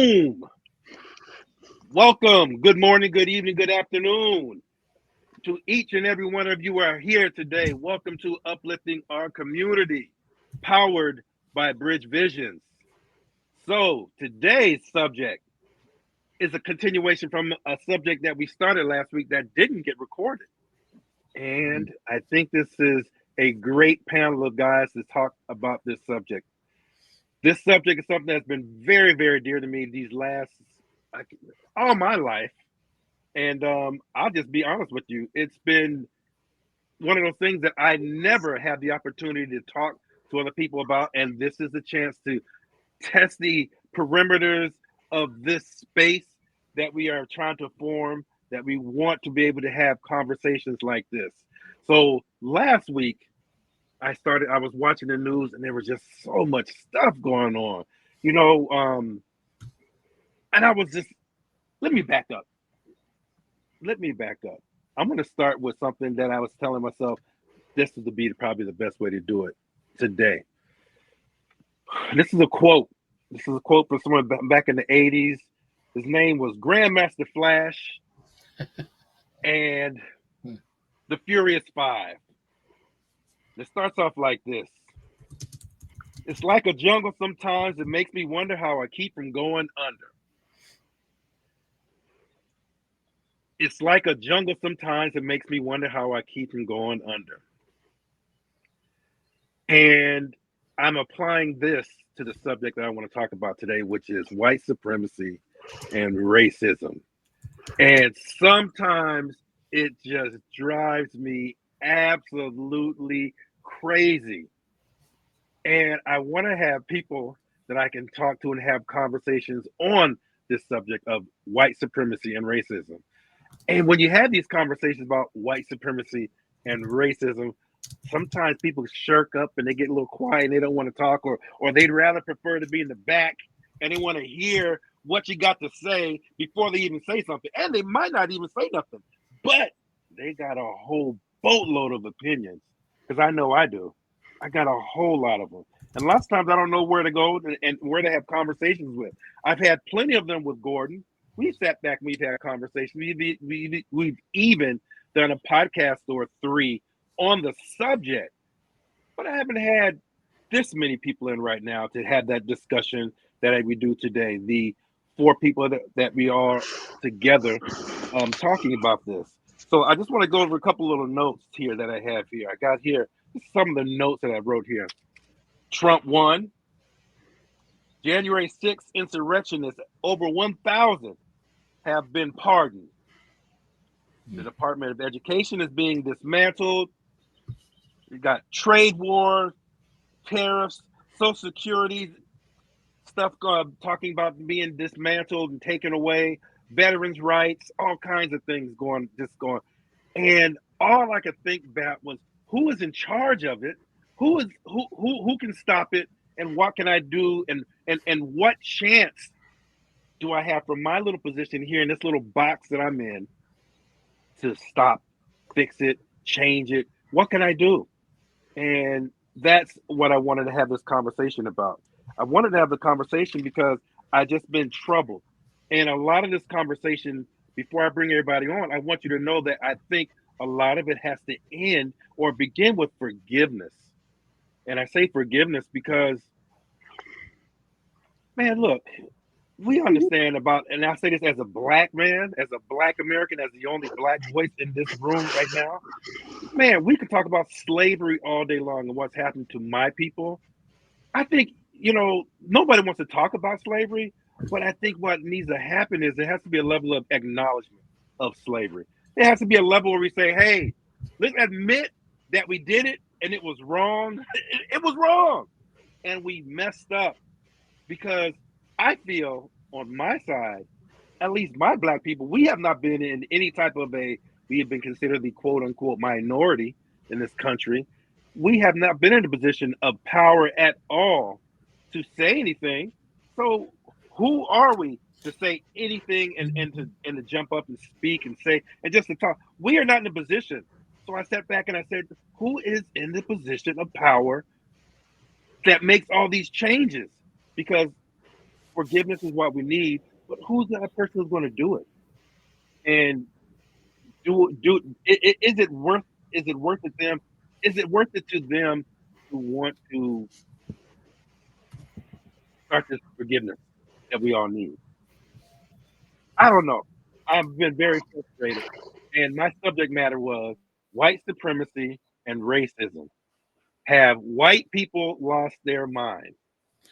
Boom! Welcome. Good morning, good evening, good afternoon to each and every one of you who are here today. Welcome to Uplifting Our Community, powered by Bridge Visions. So, today's subject is a continuation from a subject that we started last week that didn't get recorded. And I think this is a great panel of guys to talk about this subject. This subject is something that's been very, very dear to me these last all my life. And I'll just be honest with you. It's been one of those things that I never had the opportunity to talk to other people about. And this is a chance to test the perimeters of this space that we are trying to form, that we want to be able to have conversations like this. So last week, I was watching the news and there was just so much stuff going on, you know, and I was just, let me back up. Let me back up. I'm going to start with something that I was telling myself this is to be probably the best way to do it today. This is a quote. This is a quote from someone back in the 80s. His name was Grandmaster Flash and the Furious Five. It starts off like this. It's like a jungle sometimes. It makes me wonder how I keep from going under. It's like a jungle sometimes. It makes me wonder how I keep from going under. And I'm applying this to the subject that I want to talk about today, which is white supremacy and racism. And sometimes it just drives me absolutely crazy. And I want to have people that I can talk to and have conversations on this subject of white supremacy and racism. And when you have these conversations about white supremacy and racism, sometimes people shirk up and they get a little quiet and they don't want to talk, or they'd rather prefer to be in the back and they want to hear what you got to say before they even say something. And they might not even say nothing, but they got a whole boatload of opinions, because I know I do. I got a whole lot of them. And lots of times I don't know where to go and where to have conversations with. I've had plenty of them with Gordon. We've sat back and we've had conversations. We've even done a podcast or three on the subject, but I haven't had this many people in right now to have that discussion that we do today. The four people that we are together talking about this. So I just want to go over a couple little notes here that I have here. I got here some of the notes that I wrote here. Trump won. January 6th insurrectionists, over 1,000 have been pardoned. The Department of Education is being dismantled. We got trade war, tariffs, Social Security stuff talking about being dismantled and taken away, veterans' rights, all kinds of things going. And all I could think about was who is in charge of it, who can stop it, and what can I do, and what chance do I have from my little position here in this little box that I'm in to stop, fix it, change it? What can I do? And that's what I wanted to have this conversation about. I wanted to have the conversation because I just been troubled. And a lot of this conversation, before I bring everybody on, I want you to know that I think a lot of it has to end or begin with forgiveness. And I say forgiveness because, man, look, we understand about, and I say this as a black man, as a black American, as the only black voice in this room right now. Man, we could talk about slavery all day long and what's happened to my people. I think, nobody wants to talk about slavery, but I think what needs to happen is there has to be a level of acknowledgement of slavery. There has to be a level where we say, hey, let's admit that we did it and it was wrong. It was wrong. And we messed up, because I feel on my side, at least my black people, we have not been in any type of we have been considered the quote unquote minority in this country. We have not been in a position of power at all to say anything. So who are we to say anything and to jump up and speak and say and just to talk? We are not in a position. So I sat back and I said, who is in the position of power that makes all these changes? Because forgiveness is what we need, but who's that person who's going to do it? And is it worth it them? Is it worth it to them to want to start this forgiveness that we all need? I don't know. I've been very frustrated, and my subject matter was white supremacy and racism. Have white people lost their mind?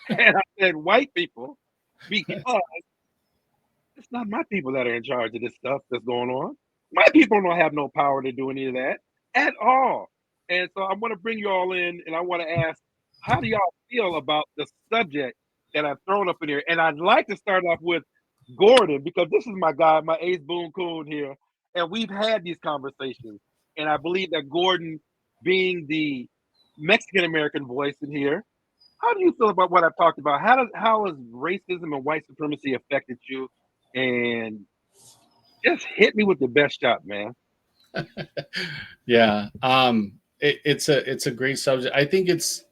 And I said white people because it's not my people that are in charge of this stuff that's going on. My people don't have no power to do any of that at all. And so I want to bring you all in and I want to ask, how do y'all feel about the subject that I've thrown up in here? And I'd like to start off with Gordon, because this is my guy, my Ace Boone Coon here. And we've had these conversations. And I believe that Gordon, being the Mexican American voice in here, how do you feel about what I've talked about? How has racism and white supremacy affected you? And just hit me with the best shot, man. Yeah. It's a great subject. I think it's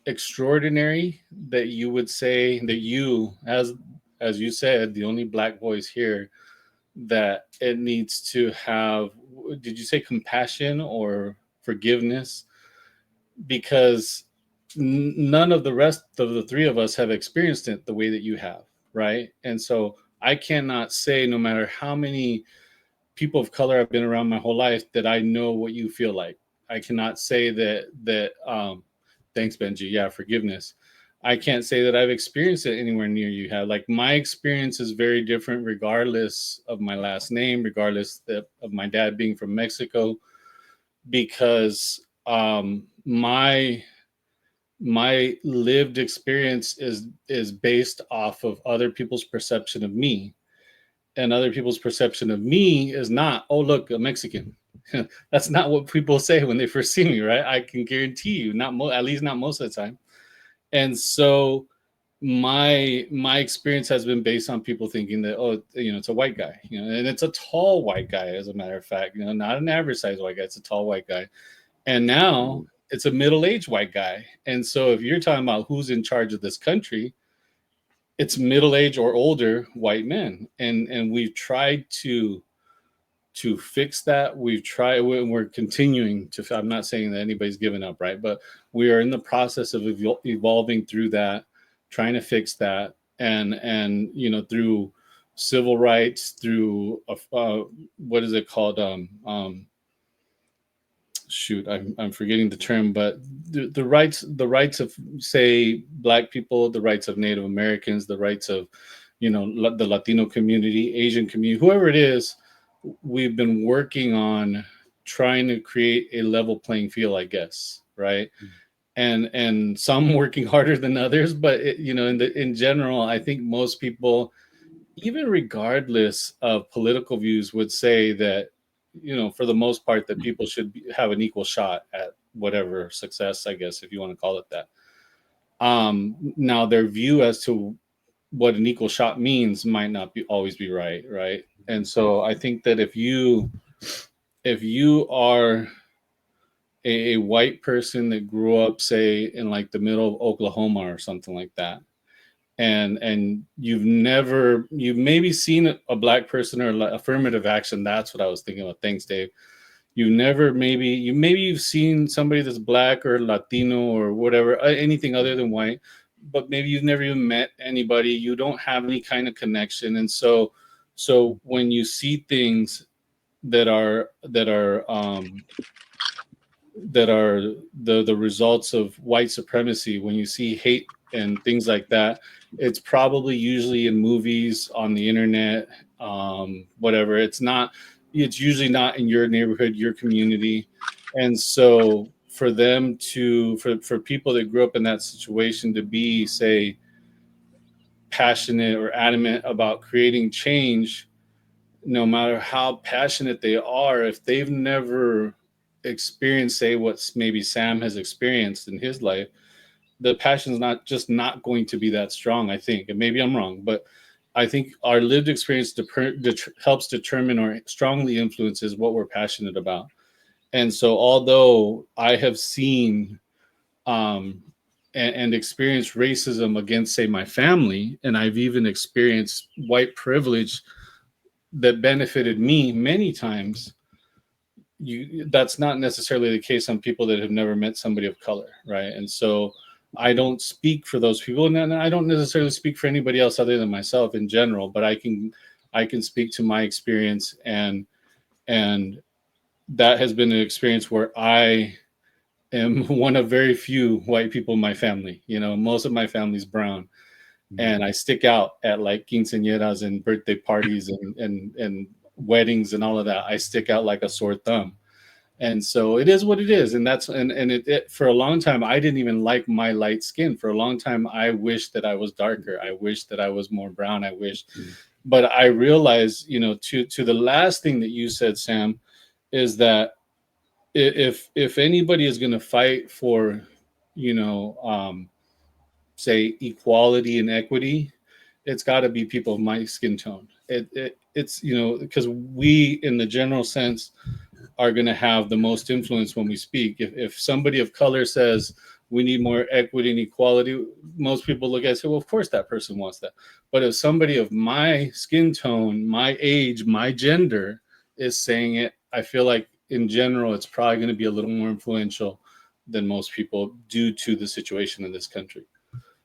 extraordinary that you would say that you, as you said, the only black voice here, that it needs to have, did you say compassion or forgiveness? Because none of the rest of the three of us have experienced it the way that you have, right? And so I cannot say, no matter how many people of color I've been around my whole life, that I know what you feel like. I cannot say that thanks, Benji. Yeah, forgiveness. I can't say that I've experienced it anywhere near you have. Like, my experience is very different, regardless of my last name, regardless of my dad being from Mexico, because my lived experience is based off of other people's perception of me, and other people's perception of me is not, oh, look, a Mexican. That's not what people say when they first see me, right? I can guarantee you, at least not most of the time. And so my experience has been based on people thinking that, oh, it's a white guy, and it's a tall white guy, as a matter of fact, not an average size white guy, it's a tall white guy. And now it's a middle-aged white guy. And so if you're talking about who's in charge of this country, it's middle-aged or older white men. And we've tried to fix that. We're continuing to, I'm not saying that anybody's given up, right? But we are in the process of evolving through that, trying to fix that. And through civil rights, through what is it called? Shoot, I'm forgetting the term, but the rights of, say, black people, the rights of Native Americans, the rights of the Latino community, Asian community, whoever it is. We've been working on trying to create a level playing field, I guess, right? And some working harder than others, but in general, I think most people, even regardless of political views, would say that, for the most part, that people should have an equal shot at whatever success, I guess, if you want to call it that. Now, their view as to what an equal shot means might not always be right? And so I think that if you are a white person that grew up, say, in like the middle of Oklahoma or something like that, and you've maybe seen a black person or affirmative action. That's what I was thinking about. Thanks, Dave. You've seen somebody that's black or Latino or whatever, anything other than white, but maybe you've never even met anybody. You don't have any kind of connection. And so when you see things that are the results of white supremacy, when you see hate and things like that, it's probably usually in movies, on the internet, whatever. It's usually not in your neighborhood, your community. And so for people that grew up in that situation to be, say, passionate or adamant about creating change, no matter how passionate they are, if they've never experienced, say, what maybe Sam has experienced in his life, the passion is not going to be that strong, I think. And maybe I'm wrong, but I think our lived experience helps determine or strongly influences what we're passionate about. And so, although I have seen and experienced racism against, say, my family, and I've even experienced white privilege that benefited me many times, that's not necessarily the case on people that have never met somebody of color, right? And so I don't speak for those people, and I don't necessarily speak for anybody else other than myself in general, but I can speak to my experience, and that has been an experience where I am one of very few white people in my family. Most of my family's brown, and I stick out at like quinceañeras and birthday parties and weddings and all of that. I stick out like a sore thumb. And so it is what it is. And it for a long time, I didn't even like my light skin. For a long time, I wished that I was darker. I wished that I was more brown. But I realized, to the last thing that you said, Sam, is that if anybody is going to fight for, you know, um, say equality and equity, it's got to be people of my skin tone. It's because we, in the general sense, are going to have the most influence when we speak. If somebody of color says we need more equity and equality, most people look at it and say, well, of course that person wants that. But if somebody of my skin tone, my age, my gender is saying it, I feel like in general, it's probably going to be a little more influential than most people due to the situation in this country.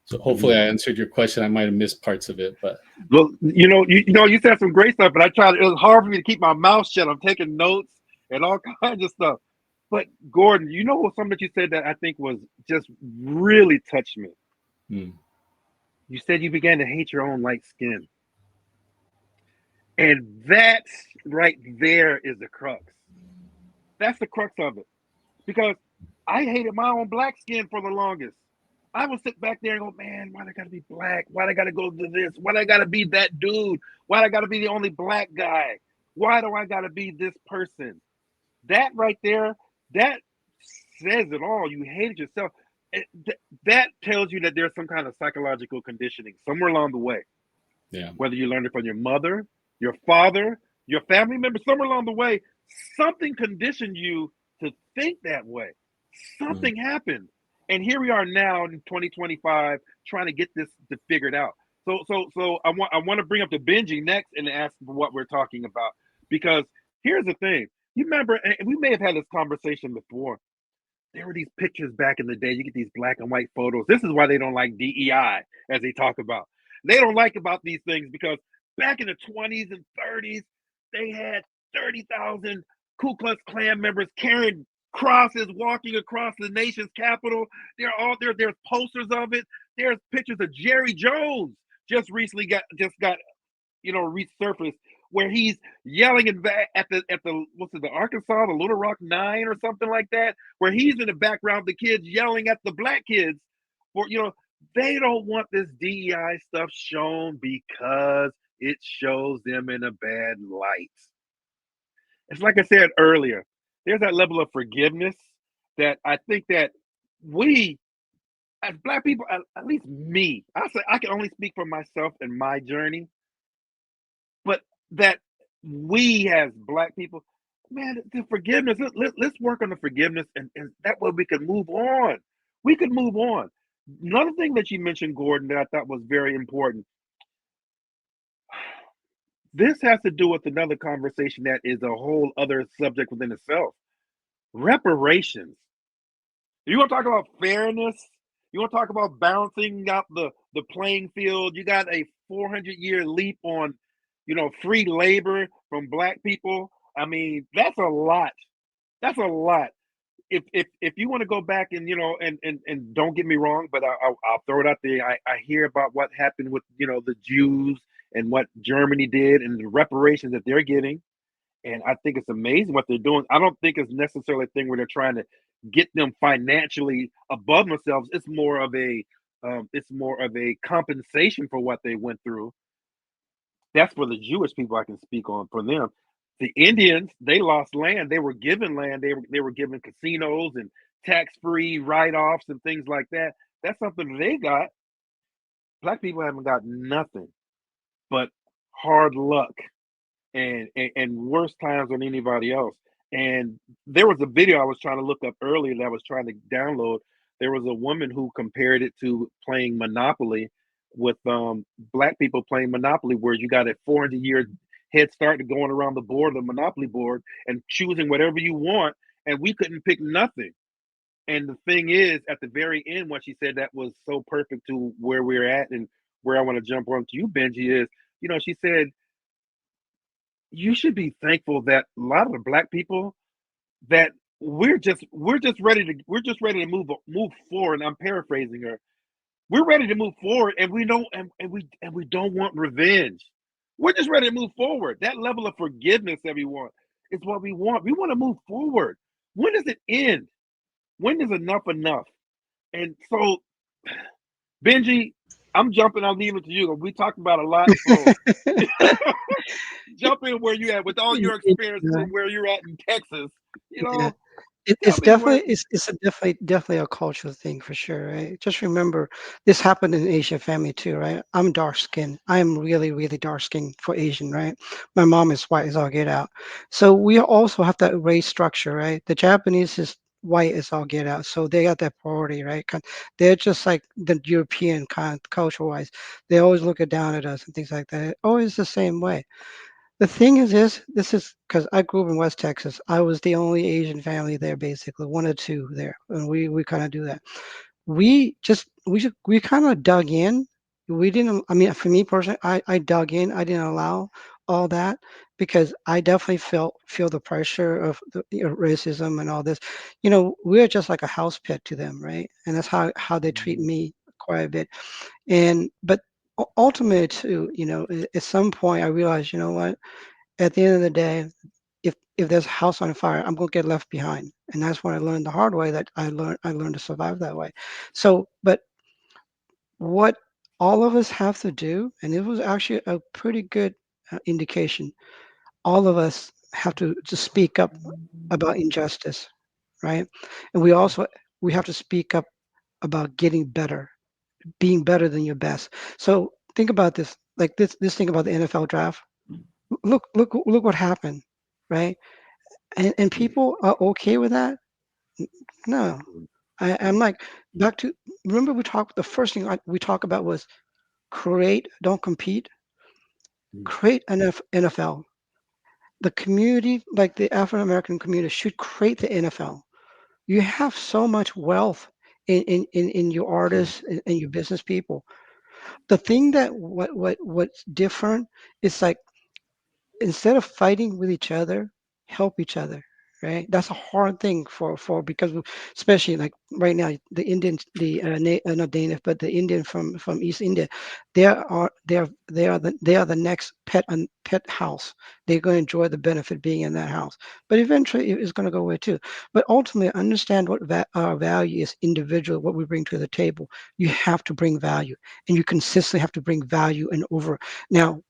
So hopefully I answered your question. I might have missed parts of it, but Well, you said some great stuff, but I tried. It was hard for me to keep my mouth shut. I'm taking notes and all kinds of stuff. But Gordon, something that you said that I think was just really touched me. hmm. You said you began to hate your own light skin, and that right there is the crux. That's the crux of it. Because I hated my own black skin for the longest. I would sit back there and go, man, why I gotta be black? Why I gotta go to this? Why I gotta be that dude? Why I gotta be the only black guy? Why do I gotta be this person? That right there, that says it all. You hated yourself. That tells you that there's some kind of psychological conditioning somewhere along the way. Yeah. Whether you learned it from your mother, your father, your family member, somewhere along the way, something conditioned you to think that way. Something happened. And here we are now in 2025 trying to get this figured out. So I want to bring up the Benji next and ask for what we're talking about. Because here's the thing. You remember, and we may have had this conversation before. There were these pictures back in the day. You get these black and white photos. This is why they don't like DEI, as they talk about. They don't like about these things because back in the 20s and 30s, they had 30,000 Ku Klux Klan members carrying crosses walking across the nation's capital. They're all there. There's posters of it. There's pictures of Jerry Jones just recently got resurfaced where he's yelling at the what's it, the Arkansas, the Little Rock Nine or something like that, where he's in the background, the kids yelling at the black kids for they don't want this DEI stuff shown because it shows them in a bad light. It's like I said earlier, there's that level of forgiveness that I think that we as black people, at least me, I say I can only speak for myself and my journey, but that we as black people, man, the forgiveness, let's work on the forgiveness, and that way we can move on. We could move on. Another thing that you mentioned, Gordon, that I thought was very important. This has to do with another conversation that is a whole other subject within itself. Reparations. You want to talk about fairness? You want to talk about balancing out the playing field? You got a 400-year leap on, free labor from black people. I mean, that's a lot. That's a lot. If you want to go back and and don't get me wrong, but I'll throw it out there. I hear about what happened with the Jews and what Germany did and the reparations that they're getting. And I think it's amazing what they're doing. I don't think it's necessarily a thing where they're trying to get them financially above themselves. It's more of a compensation for what they went through. That's for the Jewish people I can speak on for them. The Indians, they lost land. They were given land. They were given casinos and tax-free write-offs and things like that. That's something that they got. Black people haven't got nothing but hard luck and worse times than anybody else. And there was a video I was trying to look up earlier that I was trying to download there was a woman who compared it to playing Monopoly with black people playing Monopoly, where you got a 400-year head start to going around the board, the Monopoly board, and choosing whatever you want, and we couldn't pick nothing. And the thing is, at the very end, what she said that was so perfect to where we're at and where I want to jump on to you, Benji, is, she said, you should be thankful that a lot of the black people that we're just ready to move forward. And I'm paraphrasing her. We're ready to move forward, and we don't and we don't want revenge. We're just ready to move forward. That level of forgiveness that we want is what we want. We want to move forward. When does it end? When is enough enough? And so, Benji, I'm jumping. I'll leave it to you. We talked about a lot, so jump in where you at with all your experience Yeah, from where you're at in Texas. You yeah. know, tell It's me what. definitely it's a definitely a cultural thing for sure, right? Just remember, this happened in Asian family too, right? I'm dark skinned. I am really, really dark skinned for Asian, right? My mom is white as all get out. So we also have that race structure, right? The Japanese is white as all get out. So they got that priority, right? They're just like the European kind of culture wise. They always look it down at us and things like that. Always the same way. The thing is this is because I grew up in West Texas. I was the only Asian family there, basically, one or two there, and we kind of do that. We kind of dug in. We didn't. I mean, for me personally, I dug in. I didn't allow all that because I definitely feel the pressure of racism and all this. We're just like a house pet to them, right? And that's how they treat Mhm. me quite a bit. And but ultimately, too, at some point, I realized, you know what? At the end of the day, if there's a house on fire, I'm gonna get left behind. And that's when I learned the hard way that I learned to survive that way. So, but what all of us have to do, and it was actually a pretty good indication, all of us have to speak up about injustice, right? And we have to speak up about getting better, being better than your best. So think about this, like this thing about the NFL draft. Look what happened, right? And people are okay with that? No. I'm like, back to, remember we talked, the first thing we talked about was create, don't compete, create an NFL. The community, like the African American community, should create the NFL. You have so much wealth in your artists and your business people. The thing that what's different is like, instead of fighting with each other, help each other, right? That's a hard thing for because especially like right now, the Indians, not native, but the Indian from East India, they are the next pet house. They're going to enjoy the benefit being in that house, but eventually it's going to go away too. But ultimately, understand what our value is individual, what we bring to the table. You have to bring value, and you consistently have to bring value and over. Now,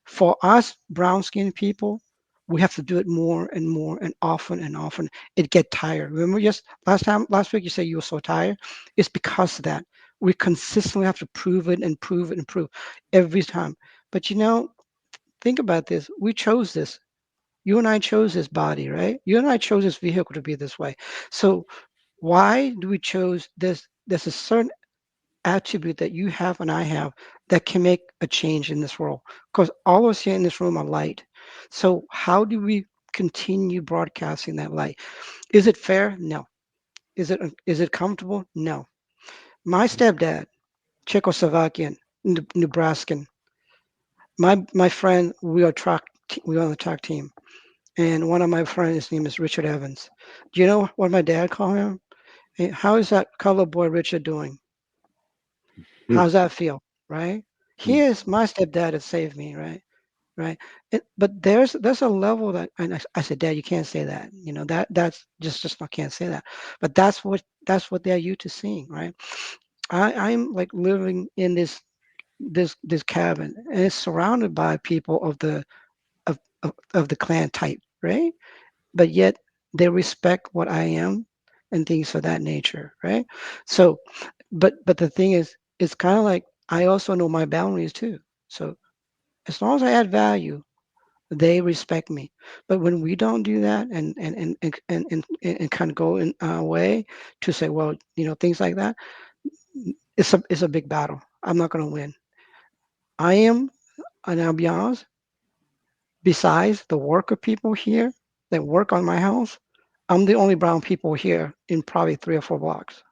for us brown skinned people, we have to do it more and more and often and often. It get tired. Remember, just last week you said you were so tired. It's because of that. We consistently have to prove it and prove it and prove every time. But think about this. We chose this. You and I chose this body, right? You and I chose this vehicle to be this way. So why do we chose this? There's a certain attribute that you have and I have that can make a change in this world. Because all of us here in this room are light. So how do we continue broadcasting that light? Is it fair? No. Is it comfortable? No. My stepdad, Czechoslovakian, Nebraskan. My friend, we are on the track team, and one of my friends, his name is Richard Evans. Do you know what my dad called him? Hey, how is that color boy Richard doing? How's that feel? Right? Here's my stepdad that saved me, right? Right. But there's a level that, and I said, Dad, you can't say that. That's just I can't say that. But that's what they're used to seeing, right? I'm like living in this cabin, and it's surrounded by people of the clan type, right? But yet they respect what I am and things of that nature, right? So, but the thing is, it's kind of like I also know my boundaries too. So as long as I add value, they respect me. But when we don't do that and kind of go in our way to say, well, things like that, it's a big battle. I'm not going to win. I am, and I'll be honest, besides the worker people here that work on my house, I'm the only brown people here in probably 3 or 4 blocks.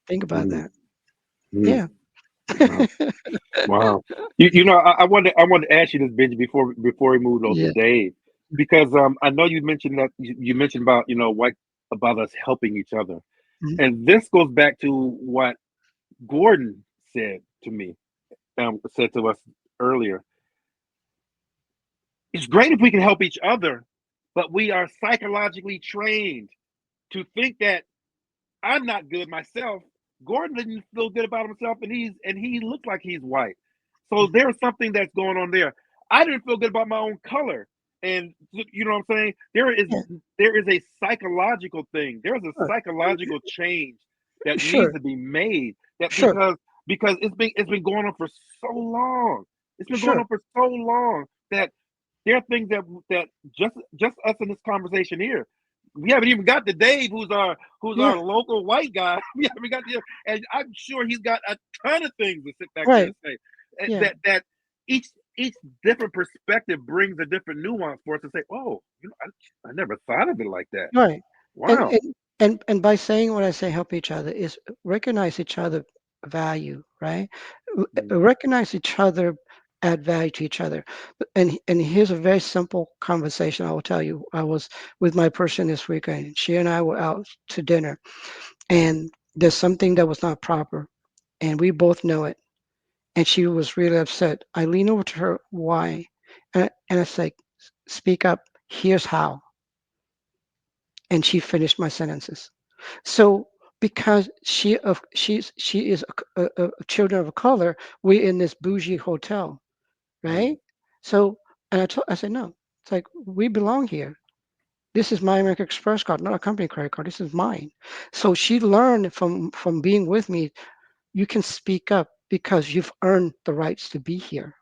Think about Mm, that. mm, Yeah. wow. Wow. I wanted to ask you this, Benji, before we moved on to Yeah. Dave, because I know you mentioned that you mentioned about what about us helping each other, Mhm. and this goes back to what Gordon said to me, said to us earlier. It's great if we can help each other, but we are psychologically trained to think that I'm not good myself. Gordon didn't feel good about himself, and he looked like he's white. So there's something that's going on there. I didn't feel good about my own color, and you know what I'm saying. Yeah. There is a psychological thing. There's a Sure. psychological change that needs Sure. to be made. That Sure. because it's been going on for so long. It's been going Sure. on for so long that there are things that just us in this conversation here. We haven't even got to Dave, who's our Yeah. local white guy. We haven't got to, and I'm sure he's got a ton of things to sit back there Right. and say. Yeah. That each different perspective brings a different nuance for us to say, oh, I never thought of it like that. Right. And Wow. and and by saying what I say, help each other is recognize each other value, right? Mm, Recognize each other, add value to each other. And here's a very simple conversation I will tell you. I was with my person this weekend. She and I were out to dinner, and there's something that was not proper, and we both know it. And she was really upset. I lean over to her, why? And I say, speak up. Here's how. And she finished my sentences. So because she is a children of color, we're in this bougie hotel, mm, right? So I said no. It's like we belong here. This is my American Express card, not a company credit card. This is mine. So she learned from being with me. You can speak up because you've earned the rights to be here.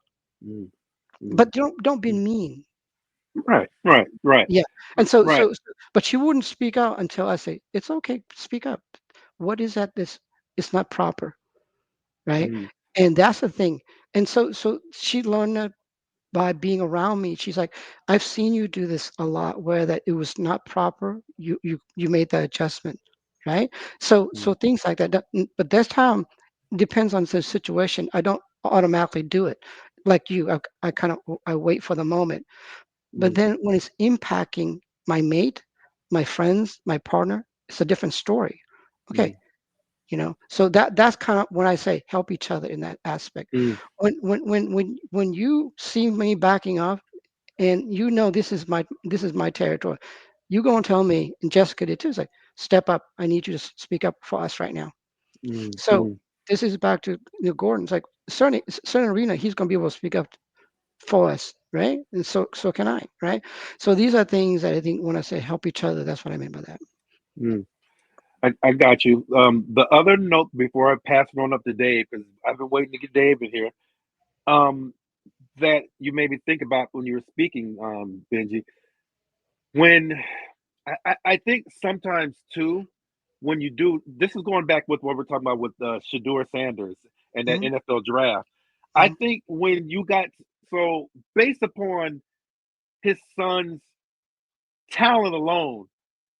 mm, mm, But don't be mm. mean. Right, right, right, Yeah. And so right. but she wouldn't speak out until I say it's okay. Speak up. What is that? This it's not proper, right? Mm, And that's the thing. And so she learned that by being around me. She's like, I've seen you do this a lot where that it was not proper. You made that adjustment, right? So mm, things like that. But this time depends on the situation. I don't automatically do it like you. I kind of I wait for the moment. But mm, then when it's impacting my mate, my friends, my partner, it's a different story. Okay, mm, so that's kind of when I say help each other in that aspect. mm, When you see me backing off and this is my territory, you go and tell me, and Jessica did too. It's like, step up. I need you to speak up for us right now. mm, So mm, this is back to Gordon's like certain arena, he's gonna be able to speak up for us, right? And so can I, right? So these are things that I think when I say help each other, that's what I mean by that. mm. I got you. The other note before I pass it on up to Dave, because I've been waiting to get Dave in here. Um, that you made me think about when you were speaking, Benji. When I think sometimes too, when you do, this is going back with what we're talking about with Shador Sanders and that Hmm. NFL draft. I Hmm. think when you got so based upon his son's talent alone,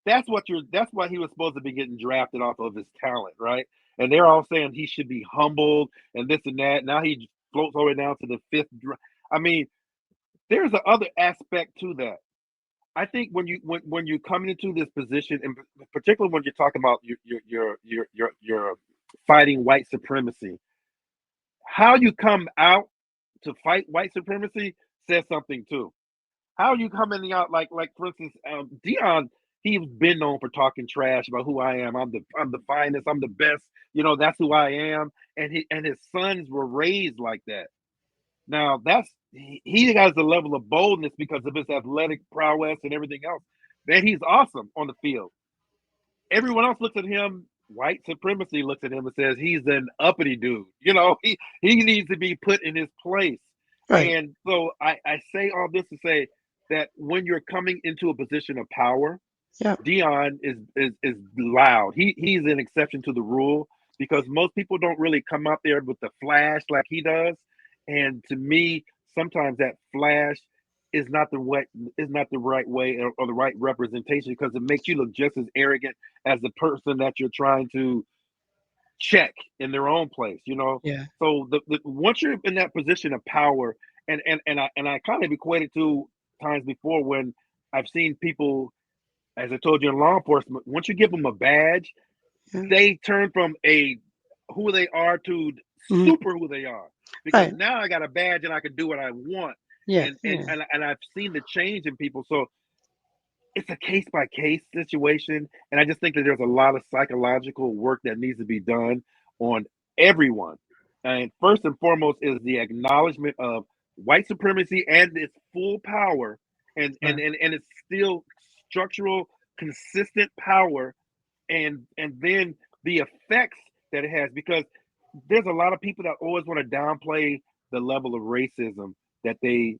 that's what he was supposed to be getting drafted off of his talent, right? And they're all saying he should be humbled and this and that. Now he floats all the way down to the fifth. I mean, there's a other aspect to that. I think when you come into this position, and particularly when you're talking about your fighting white supremacy, how you come out to fight white supremacy says something too. How are you coming out like for instance, Dion? He's been known for talking trash about who I am. I'm the finest. I'm the best. That's who I am. And his sons were raised like that. Now he has a level of boldness because of his athletic prowess and everything else. That he's awesome on the field. Everyone else looks at him. White supremacy looks at him and says he's an uppity dude. He needs to be put in his place. Right. And so I say all this to say that when you're coming into a position of power, Yeah. Dion is loud. He's an exception to the rule because most people don't really come out there with the flash like he does. And to me, sometimes that flash is not the right way or the right representation because it makes you look just as arrogant as the person that you're trying to check in their own place, you know. Yeah. So the once you're in that position of power, and I kind of equated to times before when I've seen people, as I told you in law enforcement, once you give them a badge, Yeah. they turn from a who they are to Mhm. super who they are because Right. now I got a badge and I can do what I want, Yeah. and and Yeah. and, and I've seen the change in people. So it's a case by case situation, and I just think that there's a lot of psychological work that needs to be done on everyone. And first and foremost is the acknowledgement of white supremacy and its full power, Right. and its still structural, consistent power, and then the effects that it has. Because there's a lot of people that always want to downplay the level of racism that they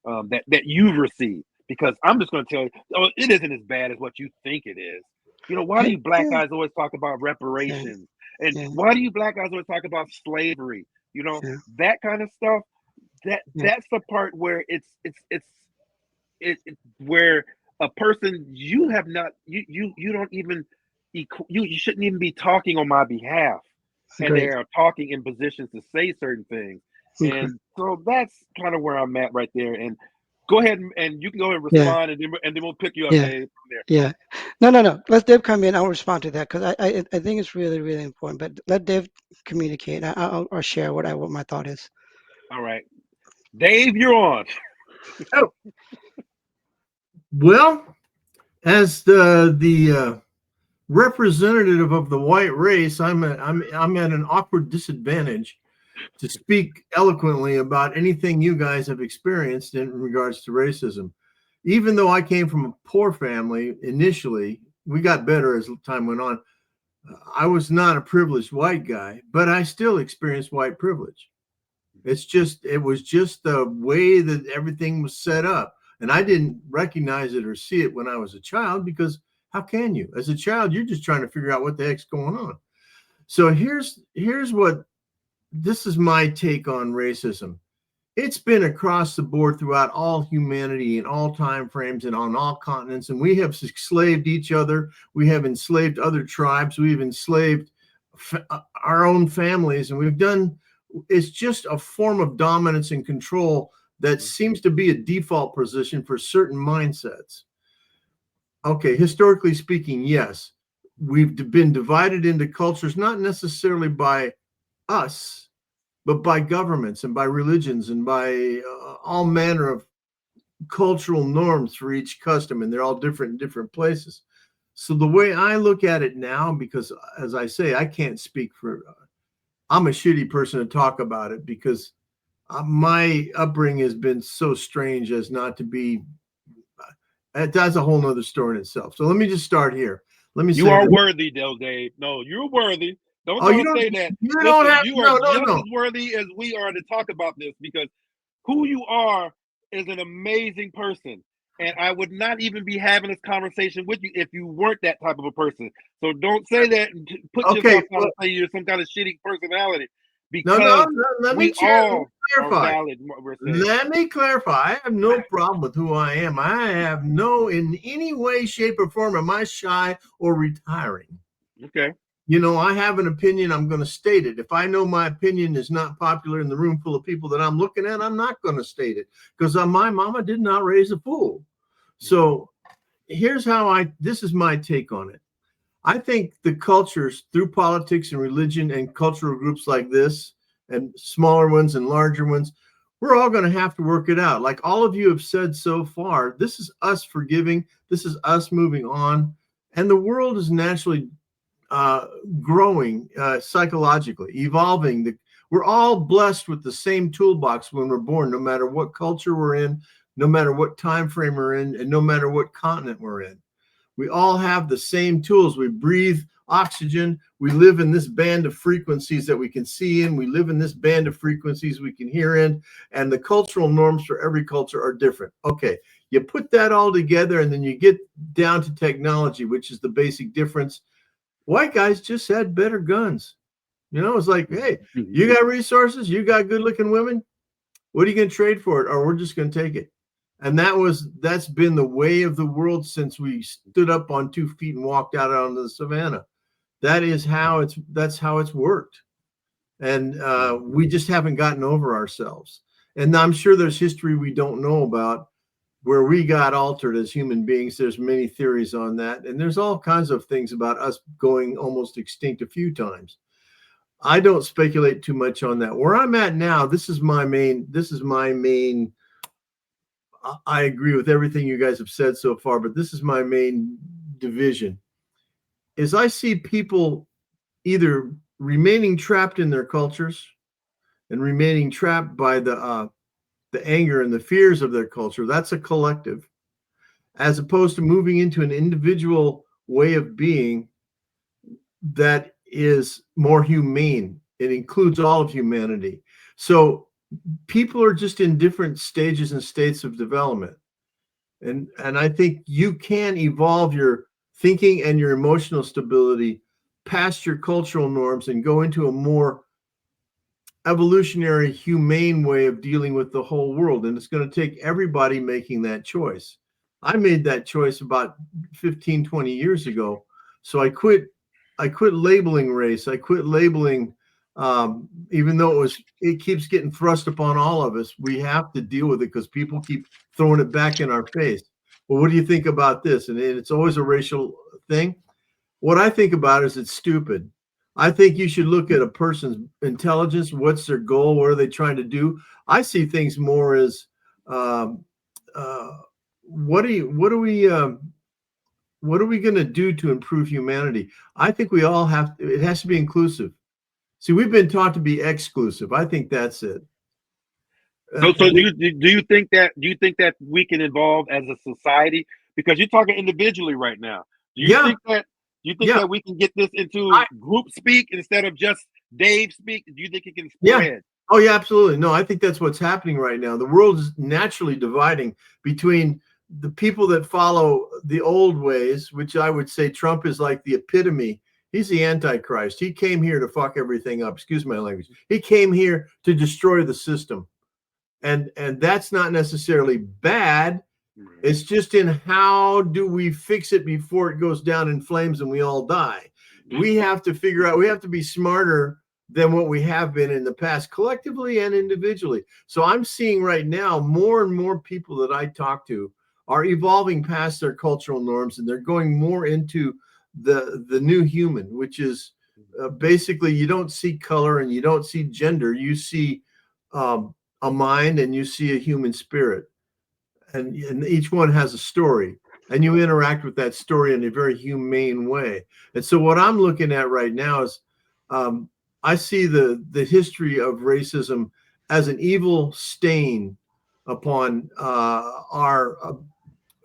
that you've received. Because I'm just going to tell you, oh, it isn't as bad as what you think it is. You know, why do Hey, you black yeah. guys always talk about Yeah. reparations? And Yeah. why do you black guys always talk about slavery? You know, Yeah. that kind of stuff. Yeah. That's the part where it's where a person you have not you don't even you shouldn't even be talking on my behalf, and they Agreed. are talking in positions to say certain things. Okay. And so that's kind of where I'm at right there. And go ahead and you can go ahead and Yeah. respond, and then we'll pick you up, Yeah. Dave, from there. Yeah. No, no, no. Let Dave come in. I'll respond to that because I think it's really, really important. But let Dave communicate. I'll share what my thought is. All right, Dave, you're on. Oh, well, as the representative of the white race, I'm at an awkward disadvantage to speak eloquently about anything you guys have experienced in regards to racism. Even though I came from a poor family initially, we got better as time went on. I was not a privileged white guy, but I still experienced white privilege. It was just the way that everything was set up. And I didn't recognize it or see it when I was a child because how can you? As a child, you're just trying to figure out what the heck's going on. So here's what this is my take on racism. It's been across the board throughout all humanity in all time frames and on all continents. And we have enslaved each other. We have enslaved other tribes. We've enslaved our own families. And it's just a form of dominance and control that seems to be a default position for certain mindsets. Okay, historically speaking, yes, we've been divided into cultures, not necessarily by us, but by governments and by religions and by all manner of cultural norms for each custom, and they're all different in different places. So the way I look at it now, because as I say, I can't speak for, I'm a shitty person to talk about it because my upbringing has been so strange as not to be, that's a whole nother story in itself. So let me just start here. Let me You say are that. worthy, Del Dave. No, you're worthy. Oh, you Don't don't, say that. you Listen, don't have, you are no, just as worthy as we are to talk about this because who you are is an amazing person. And I would not even be having this conversation with you if you weren't that type of a person. So don't say that and put Okay, yourself down well, and say you're some kind of shitty personality no, because let me we all are clarify. valid in what we're saying. Let me clarify. I have no problem with who I am. I have no, in any way, shape, or form, am I shy or retiring. Okay. You know, I have an opinion. I'm going to state it. If I know my opinion is not popular in the room full of people that I'm looking at, I'm not going to state it because my mama did not raise a fool. So here's how this is my take on it. I think the cultures through politics and religion and cultural groups like this and smaller ones and larger ones, we're all going to have to work it out. Like all of you have said so far, this is us forgiving. This is us moving on. And the world is naturally growing psychologically, evolving. We're all blessed with the same toolbox when we're born, no matter what culture we're in, no matter what time frame we're in, and no matter what continent we're in. We all have the same tools. We breathe oxygen. We live in this band of frequencies that we can see in. We live in this band of frequencies we can hear in. And the cultural norms for every culture are different. Okay, you put that all together, and then you get down to technology, which is the basic difference. White guys just had better guns. You know, it's like, hey, you got resources, you got good-looking women. What are you going to trade for it? Or we're just going to take it. And that's been the way of the world since we stood up on 2 feet and walked out onto the savannah. That's how it's worked. And we just haven't gotten over ourselves. And I'm sure there's history we don't know about where we got altered as human beings. There's many theories on that. And there's all kinds of things about us going almost extinct a few times. I don't speculate too much on that. Where I'm at now, this is my main, I agree with everything you guys have said so far, but this is my main division, is I see people either remaining trapped in their cultures and remaining trapped by the anger and the fears of their culture. That's a collective, as opposed to moving into an individual way of being that is more humane. It includes all of humanity. So people are just in different stages and states of development. And I think you can evolve your thinking and your emotional stability past your cultural norms and go into a more evolutionary, humane way of dealing with the whole world. And it's going to take everybody making that choice. I made that choice about 15, 20 years ago. So I quit labeling race. I quit labeling, even though it keeps getting thrust upon all of us. We have to deal with it because people keep throwing it back in our face. Well, what do you think about this? And it's always a racial thing. What I think about is it's stupid. I think you should look at a person's intelligence. What's their goal? What are they trying to do? I see things more as what are we going to do to improve humanity? I think we all have to, it has to be inclusive. See, we've been taught to be exclusive. I think that's it. So do you think that we can evolve as a society? Because you're talking individually right now. Do you think that we can get this into group speak instead of just Dave speak? Do you think it can spread? Yeah. Oh, yeah, absolutely. No, I think that's what's happening right now. The world is naturally dividing between the people that follow the old ways, which I would say Trump is like the epitome. He's the Antichrist. He came here to fuck everything up. Excuse my language. He came here to destroy the system. And that's not necessarily bad. It's just in how do we fix it before it goes down in flames and we all die. We have to figure out, we have to be smarter than what we have been in the past, collectively and individually. So I'm seeing right now more and more people that I talk to are evolving past their cultural norms, and they're going more into the new human, which is basically you don't see color and you don't see gender. You see a mind and you see a human spirit. And each one has a story, and you interact with that story in a very humane way. And so what I'm looking at right now is I see the history of racism as an evil stain upon our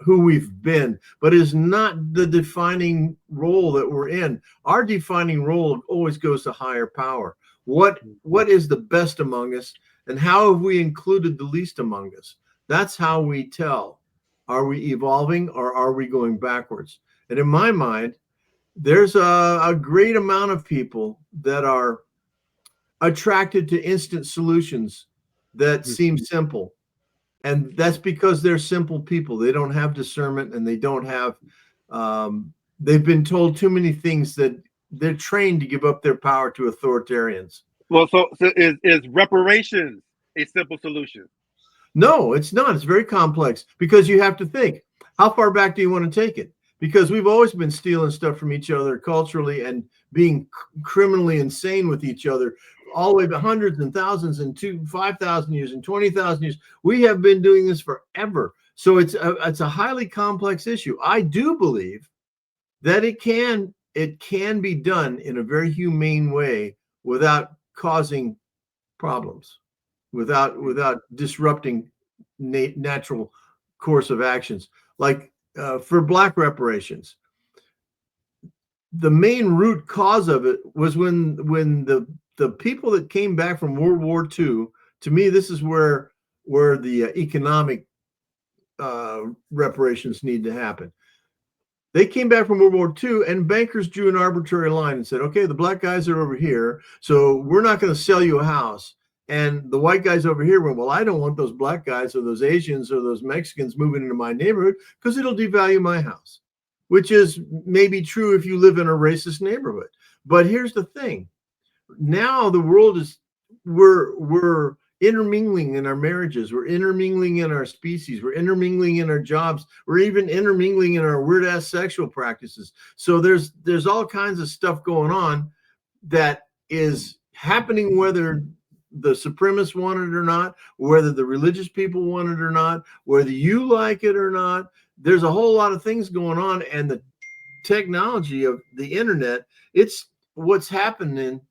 who we've been, but is not the defining role that we're in. Our defining role always goes to higher power. What is the best among us, and how have we included the least among us? That's how we tell. Are we evolving or are we going backwards? And in my mind, there's a great amount of people that are attracted to instant solutions that seem simple. And that's because they're simple people. They don't have discernment, and they don't have, they've been told too many things that they're trained to give up their power to authoritarians. Well, so is reparations a simple solution? No, it's not. It's very complex, because you have to think, how far back do you want to take it? Because we've always been stealing stuff from each other culturally and being criminally insane with each other all the way to hundreds and thousands and 5,000 years and 20,000 years. We have been doing this forever. So it's a highly complex issue. I do believe that it can be done in a very humane way without causing problems, without disrupting natural course of actions. Like for Black reparations, the main root cause of it was when the people that came back from World War II. To me, this is where the economic reparations need to happen. They came back from World War II, and bankers drew an arbitrary line and said, okay, the black guys are over here, so we're not going to sell you a house. And the white guys over here went, well, I don't want those black guys or those Asians or those Mexicans moving into my neighborhood because it'll devalue my house, which is maybe true if you live in a racist neighborhood. But here's the thing. Now the world is, we're intermingling in our marriages, we're intermingling in our species, we're intermingling in our jobs, we're even intermingling in our weird ass sexual practices. So there's all kinds of stuff going on that is happening, whether the supremacists want it or not, whether the religious people want it or not, whether you like it or not. There's a whole lot of things going on, and the technology of the internet, it's what's happening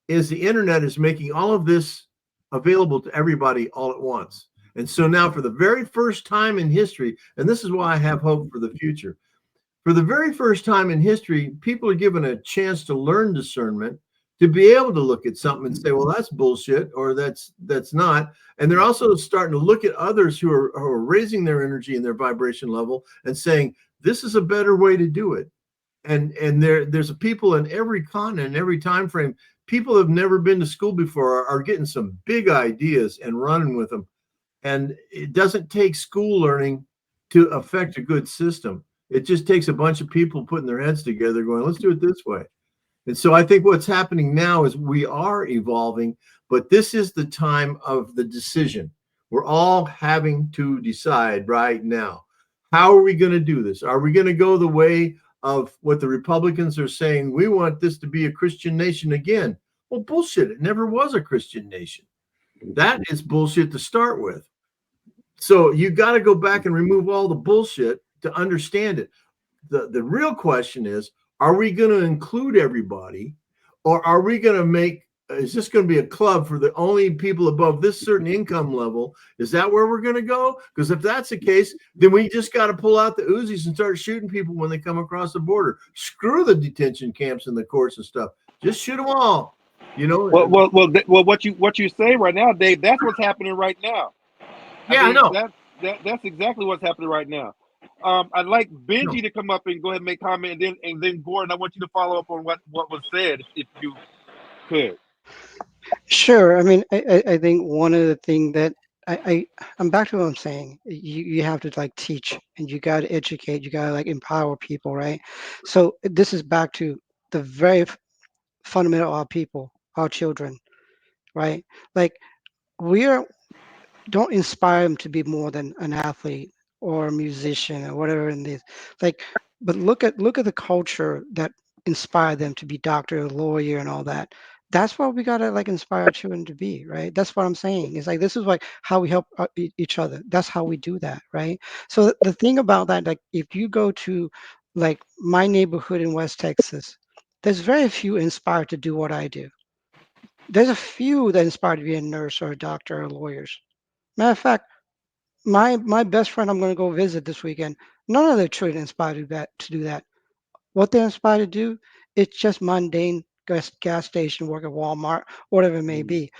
is the internet is making all of this available to everybody all at once. And so now, for the very first time in history, and this is why I have hope for the future, for the very first time in history, people are given a chance to learn discernment, to be able to look at something and say, well, that's bullshit, or that's not. And they're also starting to look at others who are raising their energy and their vibration level and saying, this is a better way to do it. And there's people in every continent, every time frame. People who have never been to school before are getting some big ideas and running with them. And it doesn't take school learning to affect a good system. It just takes a bunch of people putting their heads together going, let's do it this way. And so I think what's happening now is we are evolving, but this is the time of the decision. We're all having to decide right now. How are we going to do this? Are we going to go the way of what the Republicans are saying? We want this to be a Christian nation again. Well, bullshit. It never was a Christian nation. That is bullshit to start with. So you got to go back and remove all the bullshit to understand it. The real question is, are we going to include everybody, or are we going to make, is this going to be a club for the only people above this certain income level? Is that where we're going to go? Because if that's the case, then we just got to pull out the Uzis and start shooting people when they come across the border. Screw the detention camps and the courts and stuff. Just shoot them all. You know. Well, what you say right now, Dave, that's what's happening right now. I know. That's exactly what's happening right now. I'd like Benji to come up and go ahead and make comment, and then Gordon, I want you to follow up on what was said, if you could. Sure. I mean, I think one of the things that I'm back to what I'm saying. You have to like teach, and you got to educate. You got to like empower people, right? So this is back to the very fundamental of our people, our children, right? Like don't inspire them to be more than an athlete or a musician or whatever it is. Like, but look at the culture that inspired them to be doctor, lawyer, and all that. That's what we gotta like inspire our children to be, right? That's what I'm saying. It's like this is like how we help each other. That's how we do that, right? So the thing about that, like if you go to like my neighborhood in West Texas, there's very few inspired to do what I do. There's a few that inspired to be a nurse or a doctor or lawyers. Matter of fact, my best friend I'm going to go visit this weekend, none of their children inspired to do that. What they're inspired to do, it's just mundane gas station work at Walmart, whatever it may be.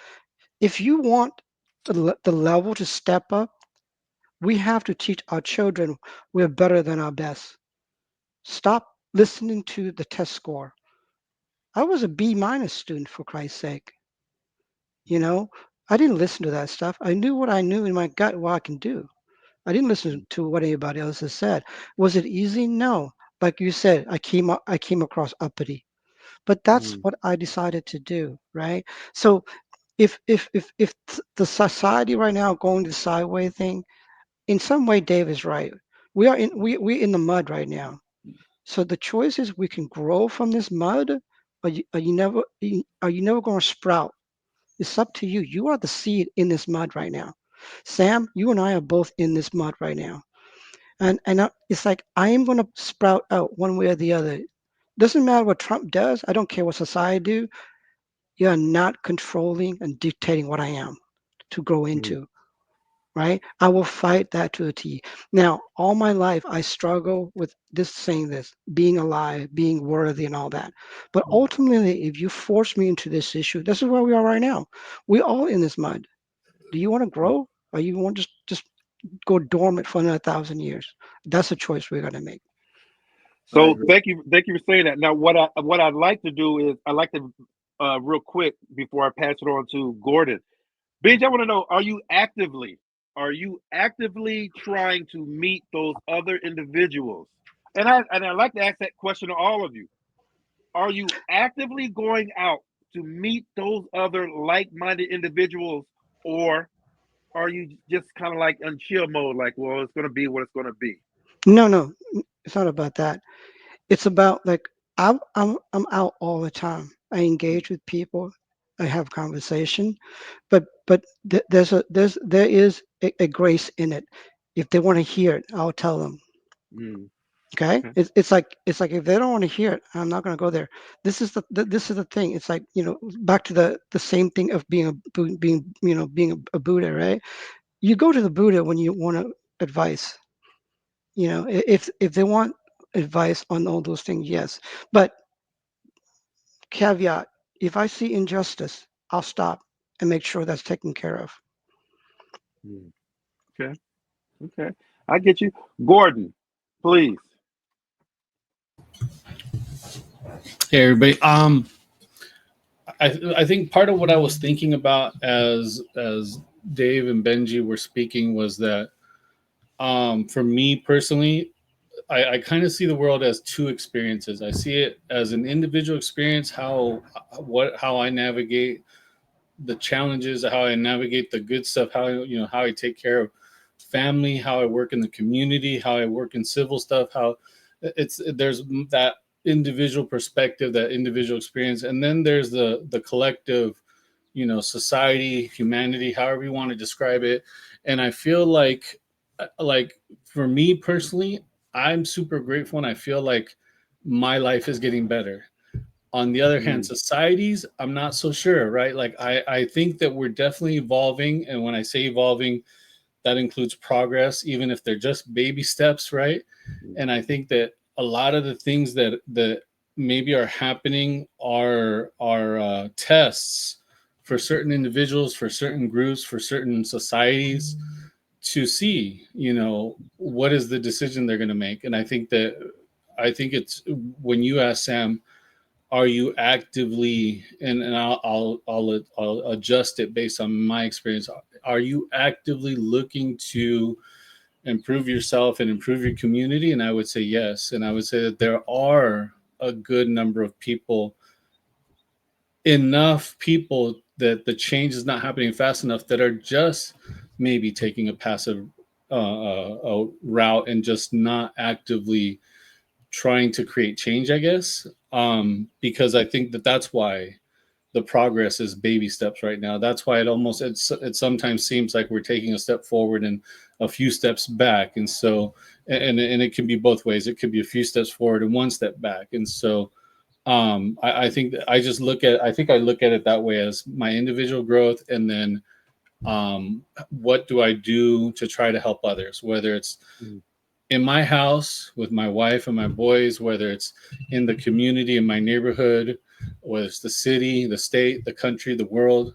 If you want the level to step up, we have to teach our children we're better than our best. Stop listening to the test score. I was a B minus student, for Christ's sake. You know, I didn't listen to that stuff. I knew what I knew in my gut, what I can do. I didn't listen to what anybody else has said. Was it easy? No. Like you said, I came across uppity, but that's what I decided to do, right? So if the society right now going the sideways thing, in some way, Dave is right. We're in the mud right now. So the choice is we can grow from this mud, or are you never going to sprout? It's up to you. You are the seed in this mud right now. Sam, you and I are both in this mud right now. And it's like I am going to sprout out one way or the other. Doesn't matter what Trump does. I don't care what society do. You are not controlling and dictating what I am to grow into. right? I will fight that to a T. Now, all my life, I struggle with this saying this, being alive, being worthy, and all that. But ultimately, if you force me into this issue, this is where we are right now. We're all in this mud. Do you want to grow, or you want to just go dormant for another 1,000 years? That's a choice we're going to make. So thank you for saying that. Now, what I'd like to do is I like to real quick before I pass it on to Gordon. Benj, I want to know: are you actively trying to meet those other individuals? And I like to ask that question to all of you. Are you actively going out to meet those other like-minded individuals, or are you just kind of like on chill mode, like, well, it's going to be what it's going to be? No, it's not about that. It's about like I'm out all the time. I engage with people. I have conversation, but there is a grace in it. If they want to hear it, I'll tell them. Mm, Okay, okay. it's like if they don't want to hear it, I'm not going to go there. This is the thing. It's like, back to the same thing of being a Buddha, right? You go to the Buddha when you want advice. If they want advice on all those things, yes. But caveat: if I see injustice, I'll stop and make sure that's taken care of. Mm, okay. Okay. I get you. Gordon, please. Hey everybody. I think part of what I was thinking about as Dave and Benji were speaking was that for me personally, I kind of see the world as two experiences. I see it as an individual experience, how I navigate the challenges, how I navigate the good stuff, how I take care of family, how I work in the community, how I work in civil stuff, how there's that individual perspective, that individual experience, and then there's the collective, society, humanity, however you want to describe it. And I feel like for me personally, I'm super grateful, and I feel like my life is getting better. On the other hand, Mm, societies, I'm not so sure, right? Like I think that we're definitely evolving, and when I say evolving, that includes progress, even if they're just baby steps, right? mm, And I think that a lot of the things that maybe are happening are tests for certain individuals, for certain groups, for certain societies, to see, what is the decision they're going to make. And I think it's when you ask Sam, are you actively, and I'll adjust it based on my experience, are you actively looking to improve yourself and improve your community? And I would say yes. And I would say that there are a good number of people, enough people, that the change is not happening fast enough, that are just maybe taking a passive route and just not actively trying to create change, I guess. Because I think that that's why the progress is baby steps right now. That's why it sometimes seems like we're taking a step forward and a few steps back. And so, and it can be both ways. It could be a few steps forward and one step back. And so, I think that I look at it that way, as my individual growth, and then what do I do to try to help others, whether it's mm, in my house with my wife and my boys, whether it's in the community, in my neighborhood, whether it's the city, the state, the country, the world.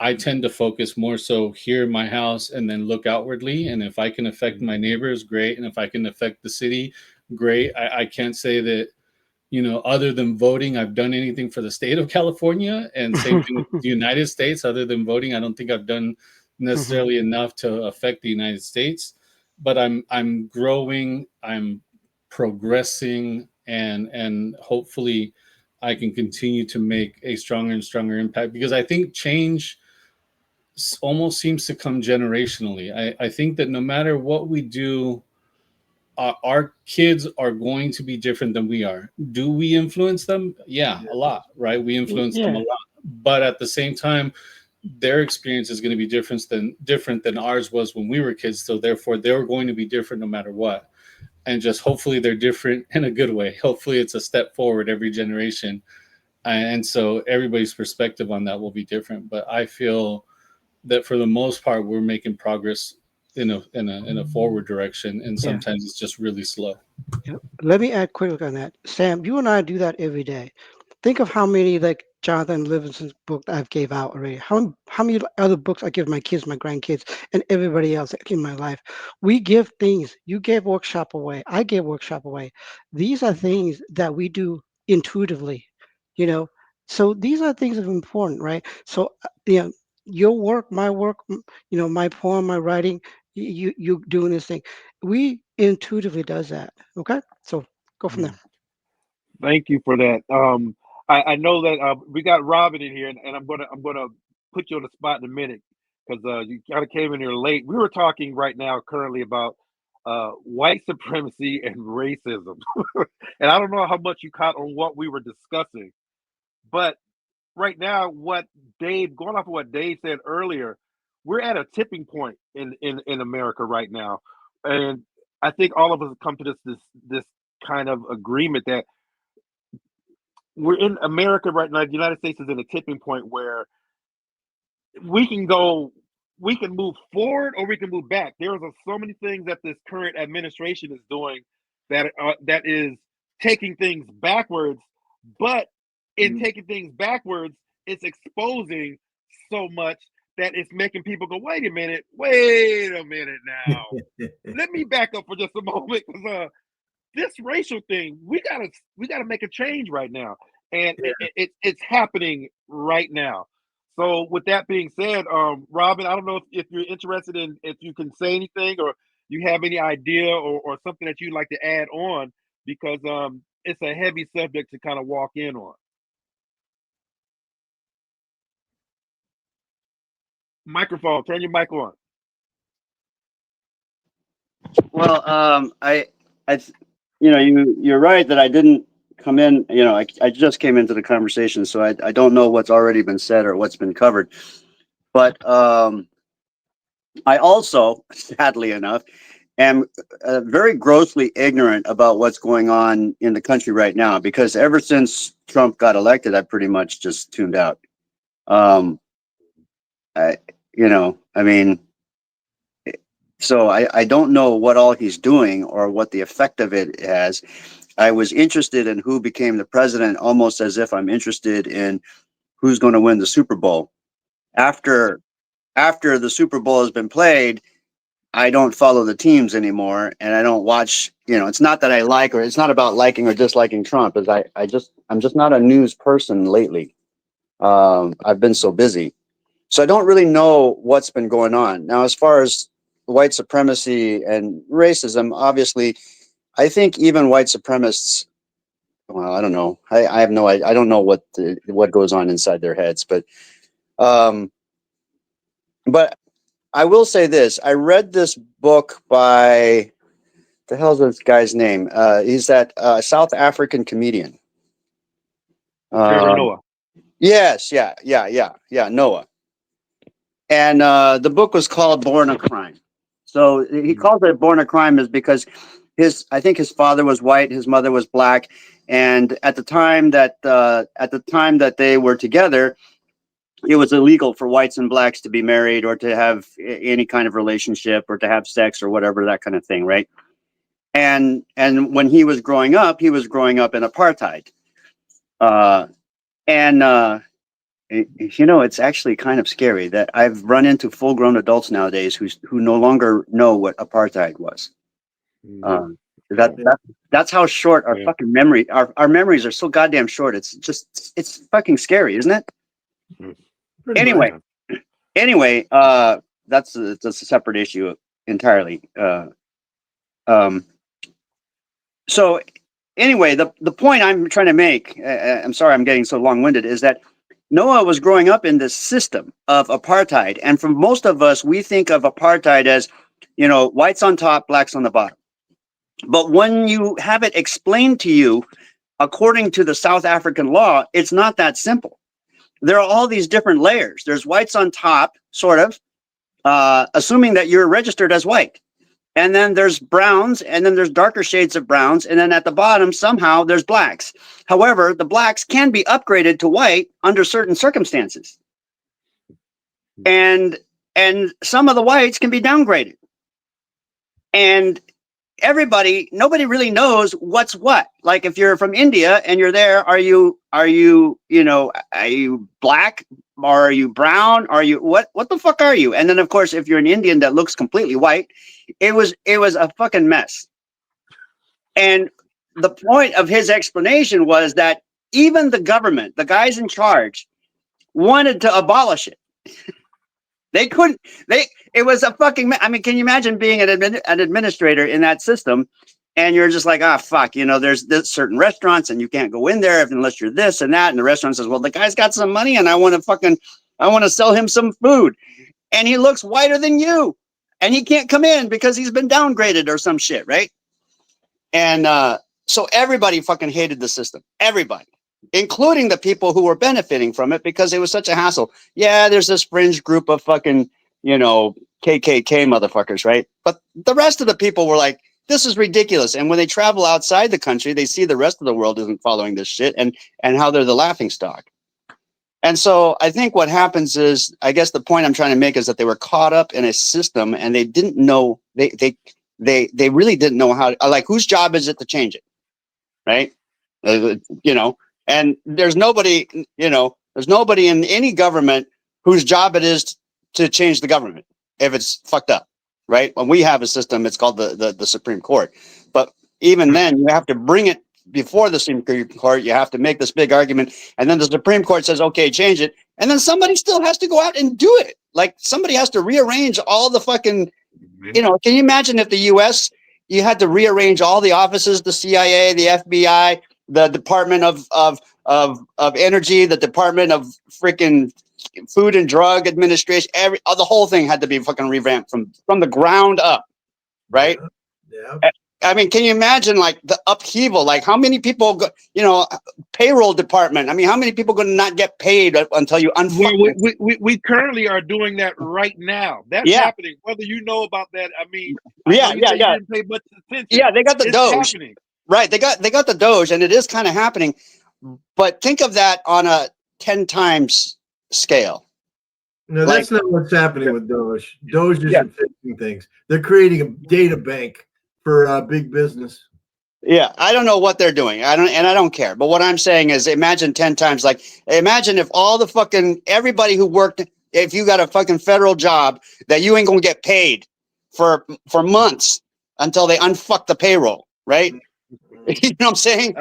I tend to focus more so here in my house and then look outwardly. And if I can affect my neighbors, great. And if I can affect the city, great. I can't say that, other than voting, I've done anything for the state of California. And same thing with the United States. Other than voting, I don't think I've done Mhm. necessarily enough to affect the United States. But I'm growing, I'm progressing, and hopefully I can continue to make a stronger and stronger impact, because I think change almost seems to come generationally. I think that no matter what we do, our kids are going to be different than we are. Do we influence them? Yeah, a lot, right? We influence them a Yeah. lot. But at the same time, their experience is going to be different than ours was when we were kids. So therefore, they're going to be different no matter what. And just hopefully they're different in a good way. Hopefully it's a step forward every generation. And so everybody's perspective on that will be different. But I feel that for the most part, we're making progress in a forward direction, and sometimes it's just really slow. Yeah. Let me add quickly on that. Sam, you and I do that every day. Think of how many like Jonathan Livingston's book I've gave out already. How many other books I give my kids, my grandkids, and everybody else in my life. We give things. You gave workshop away. I gave workshop away. These are things that we do intuitively, you know. So these are things that are important, right? So your work, my work, my poem, my writing, you doing this thing. We intuitively does that. Okay, so go from there. Thank you for that. I know that we got Robin in here, and I'm gonna put you on the spot in a minute because you kind of came in here late. We were talking right now currently about white supremacy and racism, and I don't know how much you caught on what we were discussing, but right now, going off of what Dave said earlier, we're at a tipping point in America right now, and I think all of us have come to this kind of agreement that we're in America right now. The United States is in a tipping point where we can move forward or we can move back. There are so many things that this current administration is doing that is taking things backwards, but in taking things backwards, it's exposing so much that it's making people go, wait a minute now. Let me back up for just a moment, because this racial thing, we gotta make a change right now, and it's happening right now. So with that being said, Robin, I don't know if you're interested in, if you can say anything or you have any idea or something that you'd like to add on, because it's a heavy subject to kind of walk in on. Microphone, turn your mic on. Well, you're right that I didn't come in. I just came into the conversation, so I don't know what's already been said or what's been covered. But I also, sadly enough, am very grossly ignorant about what's going on in the country right now, because ever since Trump got elected, I pretty much just tuned out. So I don't know what all he's doing or what the effect of it has. I was interested in who became the president almost as if I'm interested in who's going to win the Super Bowl. After the Super Bowl has been played, I don't follow the teams anymore, and I don't watch. It's not that I like, or it's not about liking or disliking Trump. I'm just not a news person lately. I've been so busy, so I don't really know what's been going on. Now, as far as white supremacy and racism, obviously, I think even white supremacists, well, I don't know. I have no idea. I don't know what goes on inside their heads, but I will say this. I read this book by, the hell's this guy's name? He's that South African comedian. Trevor Noah. Yes, yeah, Noah. And the book was called Born a Crime. So he calls it Born a Crime is because I think his father was white, his mother was black, and at the time that they were together, it was illegal for whites and blacks to be married or to have any kind of relationship or to have sex or whatever, that kind of thing, right? And when he was growing up in apartheid. It's actually kind of scary that I've run into full-grown adults nowadays who no longer know what apartheid was. That's how short our fucking memory. Our memories are so goddamn short. It's fucking scary, isn't it? Anyway, that's a separate issue entirely. So anyway, the point I'm trying to make, I'm sorry I'm getting so long-winded, is that Noah was growing up in this system of apartheid. And for most of us, we think of apartheid as, whites on top, blacks on the bottom. But when you have it explained to you, according to the South African law, it's not that simple. There are all these different layers. There's whites on top, sort of, assuming that you're registered as white. And then there's browns, and then there's darker shades of browns. And then at the bottom, somehow there's blacks. However, the blacks can be upgraded to white under certain circumstances. And some of the whites can be downgraded. And nobody really knows what's what. Like if you're from India and you're there, are you black? Or are you brown? Are you what the fuck are you? And then of course, if you're an Indian that looks completely white, it was a fucking mess. And the point of his explanation was that even the government, the guys in charge, wanted to abolish it. They couldn't. It was a fucking. I mean, can you imagine being an administrator in that system, and you're just like, fuck, there's certain restaurants and you can't go in there unless you're this and that, and the restaurant says, well, the guy's got some money and I want to sell him some food, and he looks whiter than you, and he can't come in because he's been downgraded or some shit, right? And so everybody fucking hated the system, everybody, including the people who were benefiting from it because it was such a hassle. Yeah, there's this fringe group of fucking, KKK motherfuckers, right? But the rest of the people were like, this is ridiculous. And when they travel outside the country, they see the rest of the world isn't following this shit and how they're the laughing stock. And so I think what happens is, I guess the point I'm trying to make is that they were caught up in a system and they didn't know, they really didn't know how, like, whose job is it to change it? Right? And there's nobody in any government whose job it is to change the government if it's fucked up, right? When we have a system, it's called the Supreme Court. But even then, you have to bring it before the Supreme Court. You have to make this big argument, and then the Supreme Court says, okay, change it. And then somebody still has to go out and do it. Like somebody has to rearrange all the fucking, can you imagine if the US, you had to rearrange all the offices, the CIA, the FBI, the Department of Energy, the Department of freaking Food and Drug Administration, the whole thing had to be fucking revamped from the ground up, right? Yeah. I mean, can you imagine like the upheaval? Like how many people, payroll department? I mean, how many people going to not get paid until you unfuck? Well, we currently are doing that right now. That's happening. Whether you know about that, I mean, yeah. Didn't pay much attention. Yeah, they got the Doge. Happening. Right, they got the Doge, and it is kind of happening. But think of that on a 10 times scale. No, that's not what's happening with Doge. Doge isn't fixing things. They're creating a data bank for big business. Yeah, I don't know what they're doing. I don't care. But what I'm saying is, imagine 10 times. Like, imagine if all the fucking everybody who worked, if you got a fucking federal job, that you ain't gonna get paid for months until they unfuck the payroll, right? You know what I'm saying?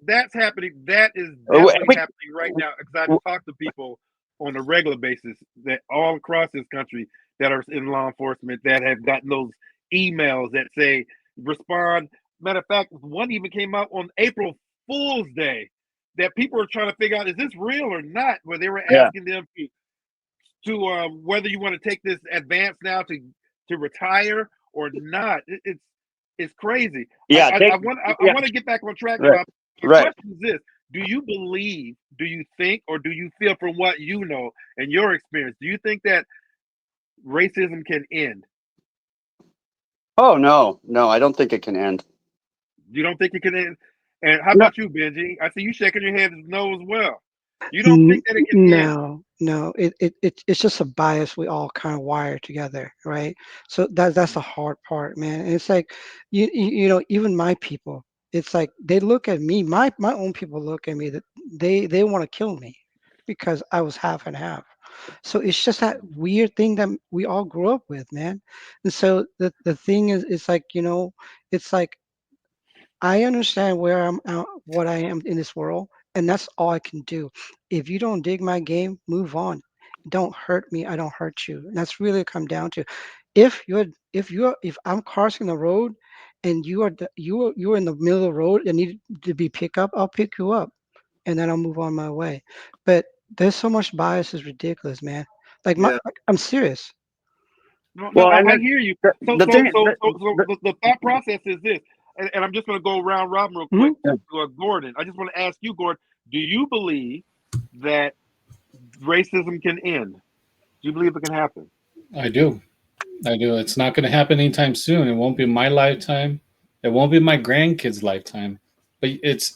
That's happening. That is definitely happening right now. Because I've talked to people on a regular basis that all across this country that are in law enforcement that have gotten those emails that say respond. Matter of fact, one even came out on April Fool's Day that people are trying to figure out, is this real or not? Where they were asking them to whether you want to take this advance now to retire or not. It's crazy. Yeah, I want to get back on track. Right. The question is this: do you believe? Do you think? Or do you feel, from what you know and your experience, do you think that racism can end? Oh no, I don't think it can end. You don't think it can end? And how about you, Benji? I see you shaking your head no as well. You don't think that it can end? No. It's just a bias we all kind of wire together, right? So that's the hard part, man. And it's like even my people, it's like they look at me, my own people look at me that they want to kill me because I was half and half. So it's just that weird thing that we all grew up with, man. And so the thing is, it's like, it's like I understand where I'm at, what I am in this world, and that's all I can do. If you don't dig my game, move on. Don't hurt me. I don't hurt you. And that's really come down to. If I'm crossing the road, and you're in the middle of the road and need to be picked up, I'll pick you up, and then I'll move on my way. But there's so much bias, is ridiculous, man. Like I'm serious. No, I hear you. So the thought process is this. And I'm just going to go round robin real quick to Gordon. I just want to ask you, Gordon, do you believe that racism can end? Do you believe it can happen? I do. It's not going to happen anytime soon. It won't be my lifetime. It won't be my grandkids' lifetime. But it's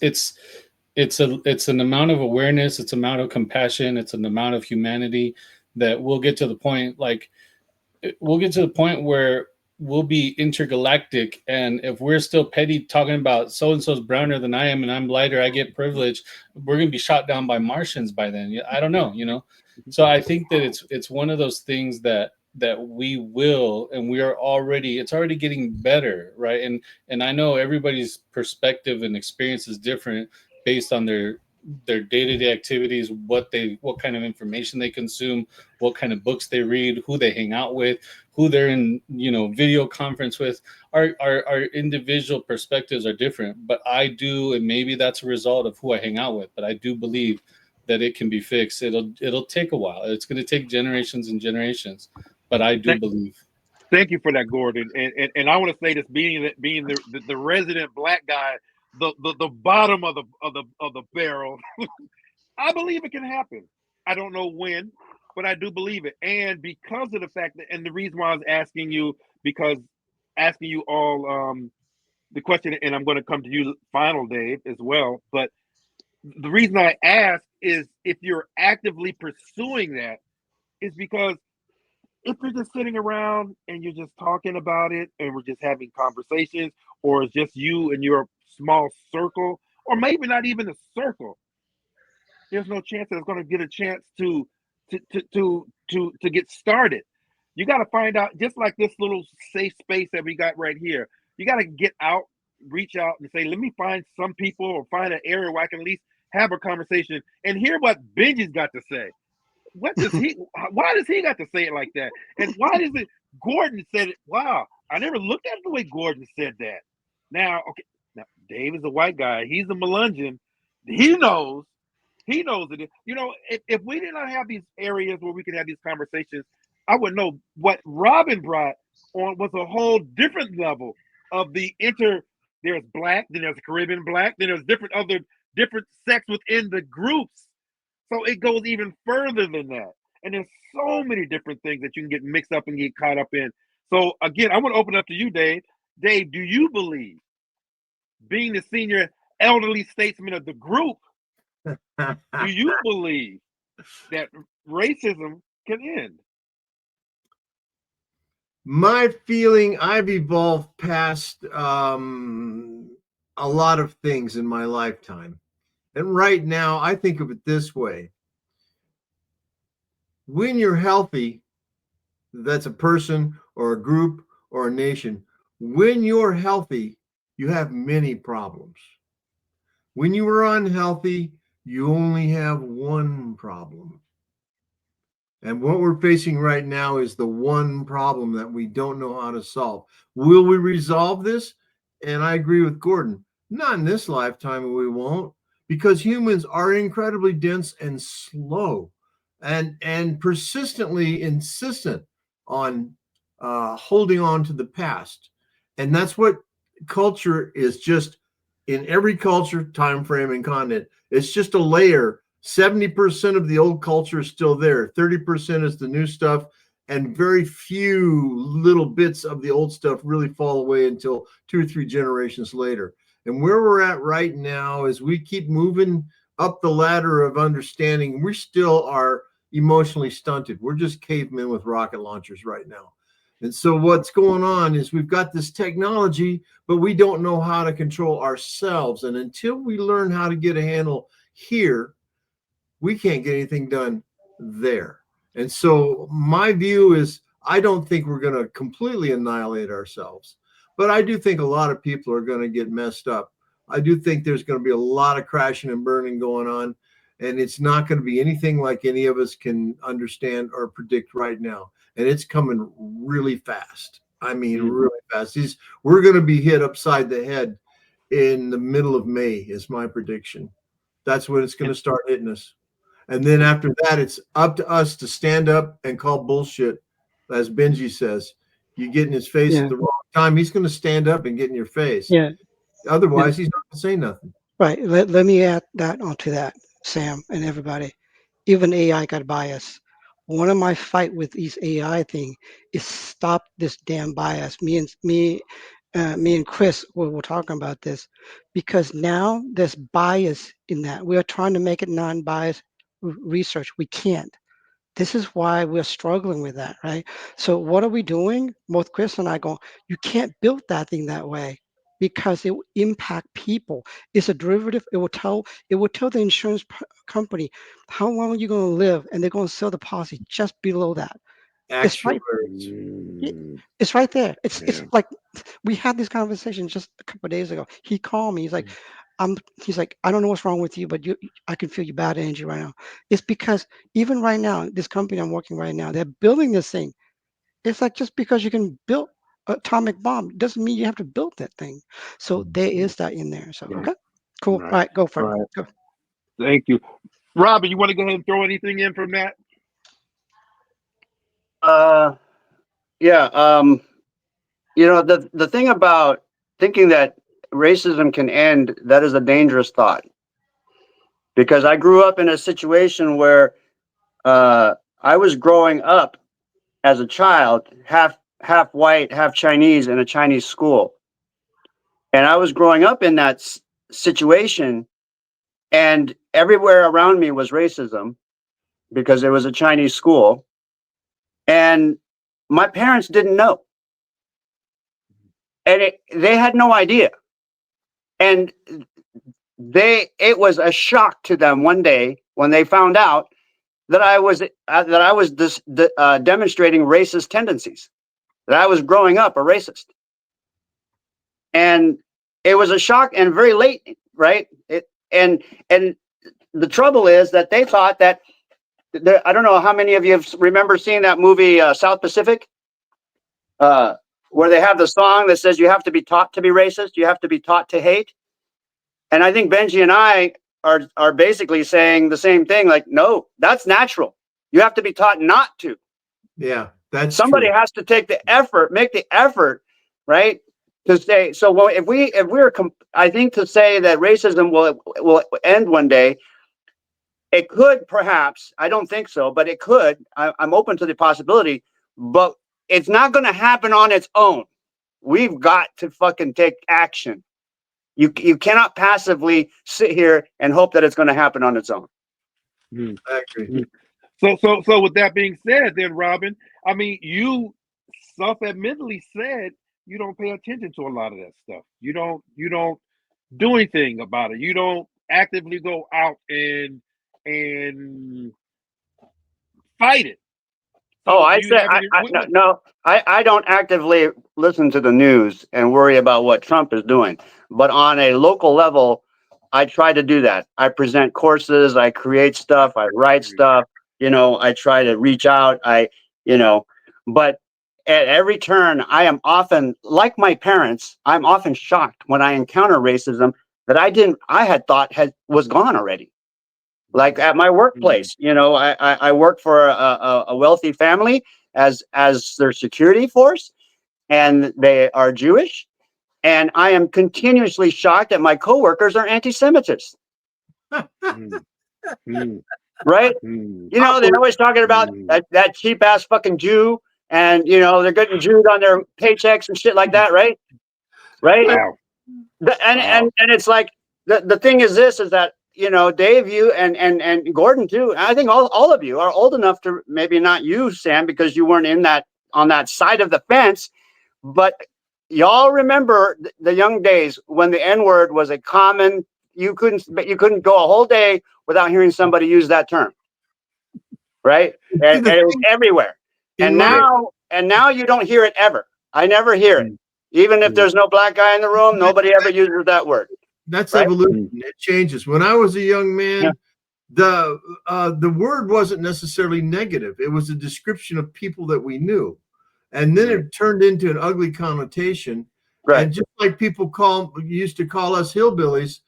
an amount of awareness. It's an amount of compassion. It's an amount of humanity that we'll get to the point. Like we'll get to the point where we'll be intergalactic, and if we're still petty talking about so and so's browner than I am and I'm lighter, I get privilege, we're gonna be shot down by Martians by then. Yeah, I don't know, you know. So I think that it's one of those things that we will, and we are already, it's already getting better, right? And I know everybody's perspective and experience is different based on their day-to-day activities, what kind of information they consume, what kind of books they read, who they hang out with, who they're in, you know, video conference with. Our individual perspectives are different, but I do, and maybe that's a result of who I hang out with, but I do believe that it can be fixed. It'll take a while. It's going to take generations and generations, but I do believe. Thank you for that, Gordon. And I want to say this, being the resident black guy, the bottom of the barrel. I believe it can happen. I don't know when, but I do believe it. And because of the fact that, and the reason why I was asking you, because asking you all the question, and I'm going to come to you final, Dave, as well. But the reason I ask is, if you're actively pursuing that, is because if you're just sitting around and you're just talking about it and we're just having conversations, or it's just you and your small circle, or maybe not even a circle, there's no chance that it's going to get a chance to get started. You got to find out, just like this little safe space that we got right here. You got to get out, reach out, and say, let me find some people or find an area where I can at least have a conversation and hear what Benji's got to say. What does he? Why does he got to say it like that? And why does it? Gordon said it. Wow, I never looked at the way Gordon said that. Now, okay, now Dave is a white guy. He's a Melungeon. He knows. He knows it. You know, if we did not have these areas where we could have these conversations, I would know. What Robin brought on was a whole different level of the There's black, then there's Caribbean black, then there's different sects within the groups. So it goes even further than that. And there's so many different things that you can get mixed up and get caught up in. So again, I want to open up to you, Dave. Dave, do you believe, being the senior elderly statesman of the group, do you believe that racism can end? My feeling, I've evolved past a lot of things in my lifetime. And right now, I think of it this way. When you're healthy, that's a person or a group or a nation. When you're healthy, you have many problems. When you are unhealthy, you only have one problem. And what we're facing right now is the one problem that we don't know how to solve. Will we resolve this? And I agree with Gordon. Not in this lifetime, we won't. Because humans are incredibly dense and slow and persistently insistent on holding on to the past. And that's what culture is, just in every culture, time frame, and continent. It's just a layer. 70% of the old culture is still there. 30% is the new stuff. And very few little bits of the old stuff really fall away until 2 or 3 generations later. And where we're at right now is we keep moving up the ladder of understanding. We still are emotionally stunted. We're just cavemen with rocket launchers right now. And so what's going on is we've got this technology, but we don't know how to control ourselves. And until we learn how to get a handle here, we can't get anything done there. And so my view is, I don't think we're going to completely annihilate ourselves. But I do think a lot of people are going to get messed up. I do think there's going to be a lot of crashing and burning going on. And it's not going to be anything like any of us can understand or predict right now. And it's coming really fast. I mean, really fast. We're going to be hit upside the head in the middle of May, is my prediction. That's when it's going to start hitting us. And then after that, it's up to us to stand up and call bullshit. As Benji says, you get in his face at the wrong time, he's going to stand up and get in your face. Yeah. Otherwise, he's not going to say nothing. Right. Let me add that onto that, Sam and everybody. Even AI got bias. One of my fight with these AI thing is stop this damn bias. Me and Chris were talking about this, because now there's bias in that. We are trying to make it non-biased research. We can't. This is why we're struggling with that, right? So what are we doing? Both Chris and I go, you can't build that thing that way because it will impact people. It's a derivative. It will tell the insurance company how long you're going to live, and they're going to sell the policy just below that. It's right. Actuaries. Mm, It's right there. It's yeah. like we had this conversation just a couple of days ago. He called me. He's like, I don't know what's wrong with you, but I can feel your bad energy right now. It's because even right now, this company I'm working right now, they're building this thing. It's like just because you can build an atomic bomb doesn't mean you have to build that thing. So there is that in there. So Yeah. okay, cool. All Right. right, go for it. Right. Go. Thank you. Robert, you want to go ahead and throw anything in from that? Yeah. The thing about thinking that racism can end, that is a dangerous thought. Because I grew up in a situation where I was growing up as a child, half white, half Chinese in a Chinese school. And I was growing up in that situation, and everywhere around me was racism because it was a Chinese school. And my parents didn't know. And they had no idea. And it was a shock to them one day when they found out that I was demonstrating racist tendencies, that I was growing up a racist. And it was a shock, and very late, right? And the trouble is that they thought that I don't know how many of you remember seeing that movie South Pacific, where they have the song that says you have to be taught to be racist, you have to be taught to hate. And I think Benji and I are basically saying the same thing. Like, no, that's natural. You have to be taught not to. Yeah, that's Somebody true. has to take the effort, make the effort, right? To say, so well, I think to say that racism will end one day, it could perhaps, I don't think so, but it could. I'm open to the possibility, but it's not going to happen on its own. We've got to fucking take action. You cannot passively sit here and hope that it's going to happen on its own. I agree. So with that being said, then Robin, I mean, you self-admittedly said you don't pay attention to a lot of that stuff. You don't do anything about it. You don't actively go out and fight it. So Oh, I do you said have any, no. I don't actively listen to the news and worry about what Trump is doing, but on a local level, I try to do that. I present courses, I create stuff, I write stuff. I try to reach out. But at every turn, I am often, like my parents, I'm often shocked when I encounter racism that I had thought was gone already. Like at my workplace, I work for a wealthy family as their security force, and they are Jewish, and I am continuously shocked that my coworkers are anti-Semites. Right? They're always talking about that cheap ass fucking Jew, and they're getting Jewed on their paychecks and shit like that, right? Right? Wow. And it's like the thing is that Dave, you and Gordon too. I think all of you are old enough to, maybe not you, Sam, because you weren't on that side of the fence, but y'all remember the young days when the N-word was a common. You couldn't go a whole day without hearing somebody use that term, right? And it was everywhere. And now you don't hear it ever. I never hear it, even if there's no black guy in the room. Nobody ever uses that word. That's right? Evolution. It changes. When I was a young man, the word wasn't necessarily negative. It was a description of people that we knew. And then it turned into an ugly connotation. Right. And just like people used to call us hillbillies,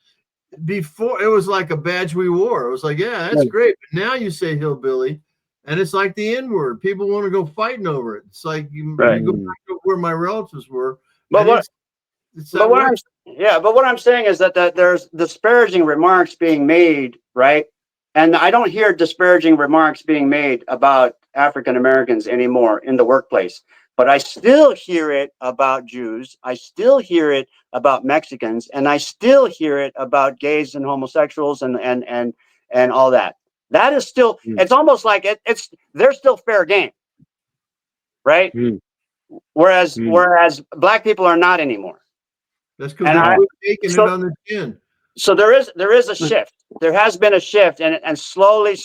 before it was like a badge we wore. It was like, yeah, that's great. But now you say hillbilly, and it's like the N-word. People want to go fighting over it. It's like you go back to where my relatives were. But what I'm saying is that there's disparaging remarks being made, right? And I don't hear disparaging remarks being made about African Americans anymore in the workplace. But I still hear it about Jews. I still hear it about Mexicans, and I still hear it about gays and homosexuals and all that. That is still, it's almost like they're still fair game, right? Mm. Whereas black people are not anymore. That's because we're taking so- it on the chin. So there is a shift. There has been a shift, and slowly,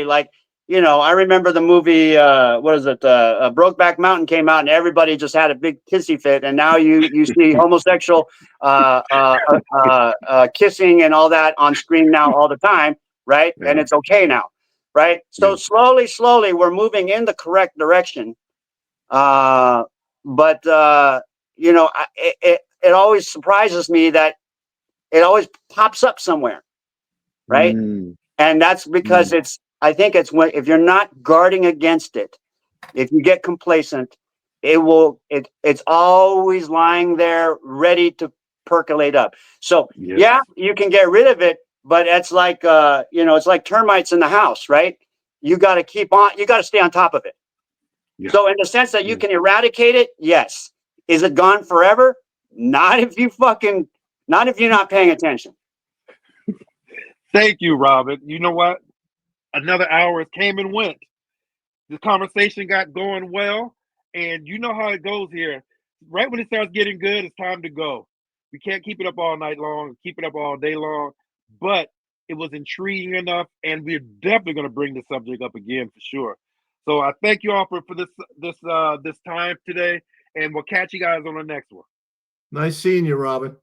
like, you know, I remember the movie, what is it? Brokeback Mountain came out, and everybody just had a big kissy fit, and now you see homosexual kissing and all that on screen now all the time, right? Yeah. And it's okay now, right? So slowly, we're moving in the correct direction. But you know, it always surprises me that it always pops up somewhere, right? Mm. And that's because I think it's when, if you're not guarding against it, if you get complacent, it's always lying there ready to percolate up. So yeah, you can get rid of it, but it's like, you know, it's like termites in the house, right? You got to stay on top of it. Yeah. So in the sense that you can eradicate it, yes. Is it gone forever? Not if you're not paying attention. Thank you, Robin. You know what? Another hour came and went. The conversation got going well, and you know how it goes here. Right when it starts getting good, it's time to go. We can't keep it up all night long, keep it up all day long, but it was intriguing enough, and we're definitely going to bring the subject up again for sure. So I thank you all for this time today, and we'll catch you guys on the next one. Nice seeing you, Robin.